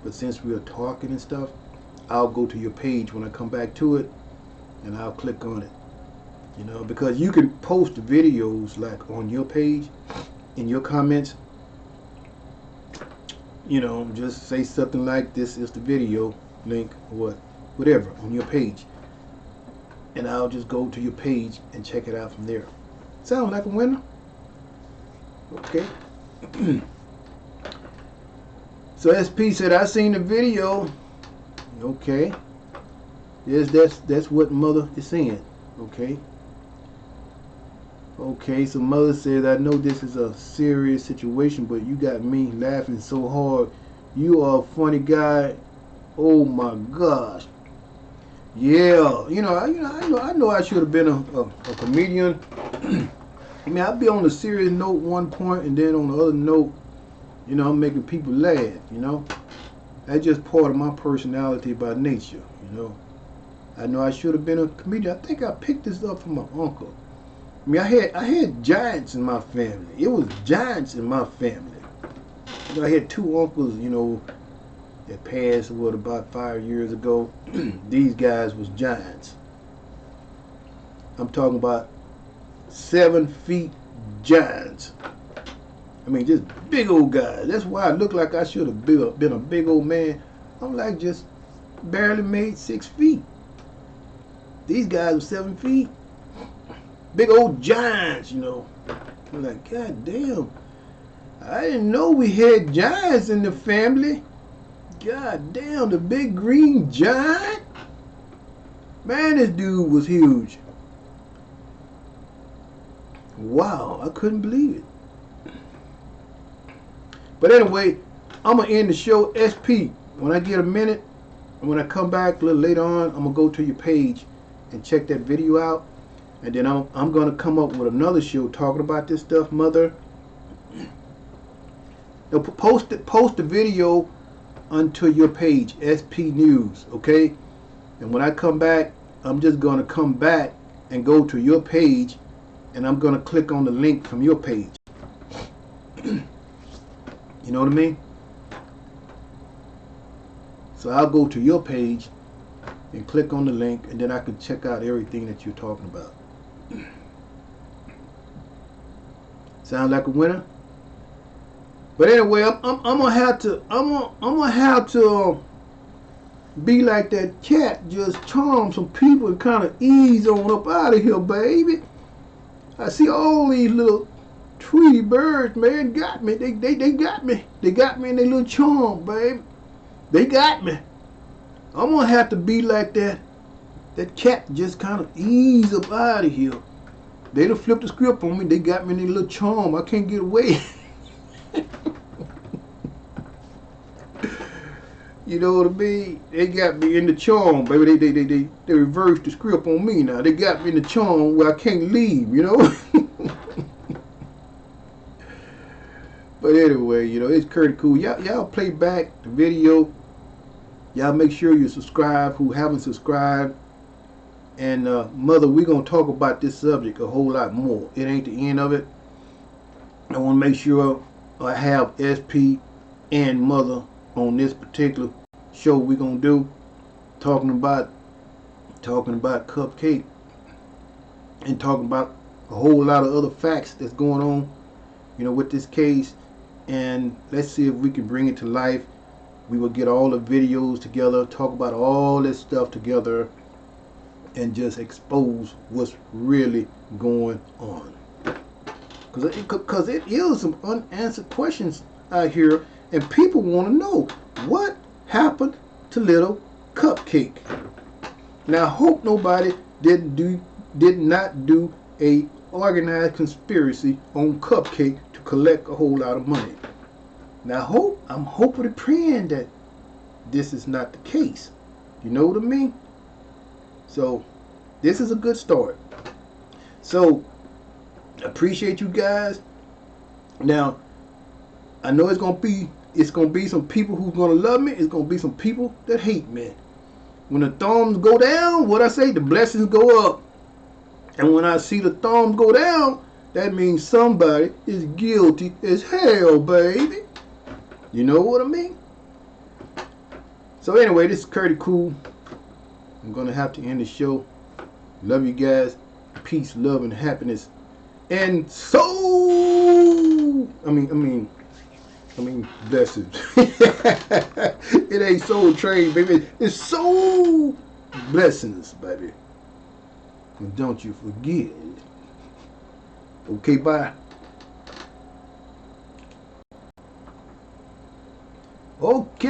But since we are talking and stuff, I'll go to your page when I come back to it, and I'll click on it. You know, because you can post videos like on your page, in your comments. You know, just say something like, "This is the video link," or whatever on your page, and I'll just go to your page and check it out from there. Sound like a winner? Okay. So SP said, I seen the video. Okay. Yes, that's what mother is saying. Okay. Okay, so mother says, I know this is a serious situation, but you got me laughing so hard. You are a funny guy. Oh my gosh. Yeah, I know I should have been a comedian. I mean, I'd be on a serious note one point, and then on the other note, you know, I'm making people laugh, you know. That's just part of my personality by nature, you know. I know I should have been a comedian. I think I picked this up from my uncle. I mean, I had giants in my family. It was giants in my family. You know, I had two uncles, you know, that passed, about 5 years ago. These guys was giants. I'm talking about 7 feet giants. I mean, just big old guys. That's why I look like I should have been a big old man. I'm like just barely made 6 feet. These guys were 7 feet. Big old giants, you know. I'm like, God damn. I didn't know we had giants in the family. God damn, the big green giant. Man, this dude was huge. Wow, I couldn't believe it. But anyway, I'm going to end the show. SP, when I get a minute, and when I come back a little later on, I'm going to go to your page and check that video out. And then I'm gonna come up with another show talking about this stuff, mother. Now, post the video onto your page, SP News, okay? And when I come back, I'm just gonna come back and go to your page, and I'm gonna click on the link from your page. You know what I mean? So I'll go to your page and click on the link, and then I can check out everything that you're talking about. Sound like a winner? But anyway, I'm gonna have to be like that cat, just charm some people and kind of ease on up out of here, baby. I see all these little Tweety birds, man, got me. They got me. They got me in their little charm, baby. They got me. I'm gonna have to be like that. That cat, just kind of ease up out of here. They done flipped the script on me. They got me in their little charm. I can't get away. You know what I mean? They got me in the charm, baby. They reversed the script on me now. They got me in the charm where I can't leave, you know? But anyway, you know, it's CURTIECOOL. Y'all play back the video. Y'all make sure you subscribe who haven't subscribed. And mother, we're going to talk about this subject a whole lot more. It ain't the end of it. I want to make sure I have SP and mother on this particular show we're going to do. Talking about Cupcake. And talking about a whole lot of other facts that's going on, you know, with this case. And let's see if we can bring it to life. We will get all the videos together, talk about all this stuff together, and just expose what's really going on. Because it is some unanswered questions out here, and people want to know what happened to little Cupcake. Now, I hope nobody did not do a organized conspiracy on Cupcake to collect a whole lot of money. Now, I'm hoping and praying that this is not the case. You know what I mean? So, this is a good start. So, appreciate you guys. Now, I know it's gonna be some people who's gonna love me. It's gonna be some people that hate me. When the thumbs go down, what I say, the blessings go up. And when I see the thumbs go down, that means somebody is guilty as hell, baby. You know what I mean? So anyway, this is CURTIECOOL. I'm gonna have to end the show. Love you guys. Peace, love, and happiness. And blessings. It ain't soul train, baby. It's soul blessings, baby. And don't you forget. Okay, bye. Okay.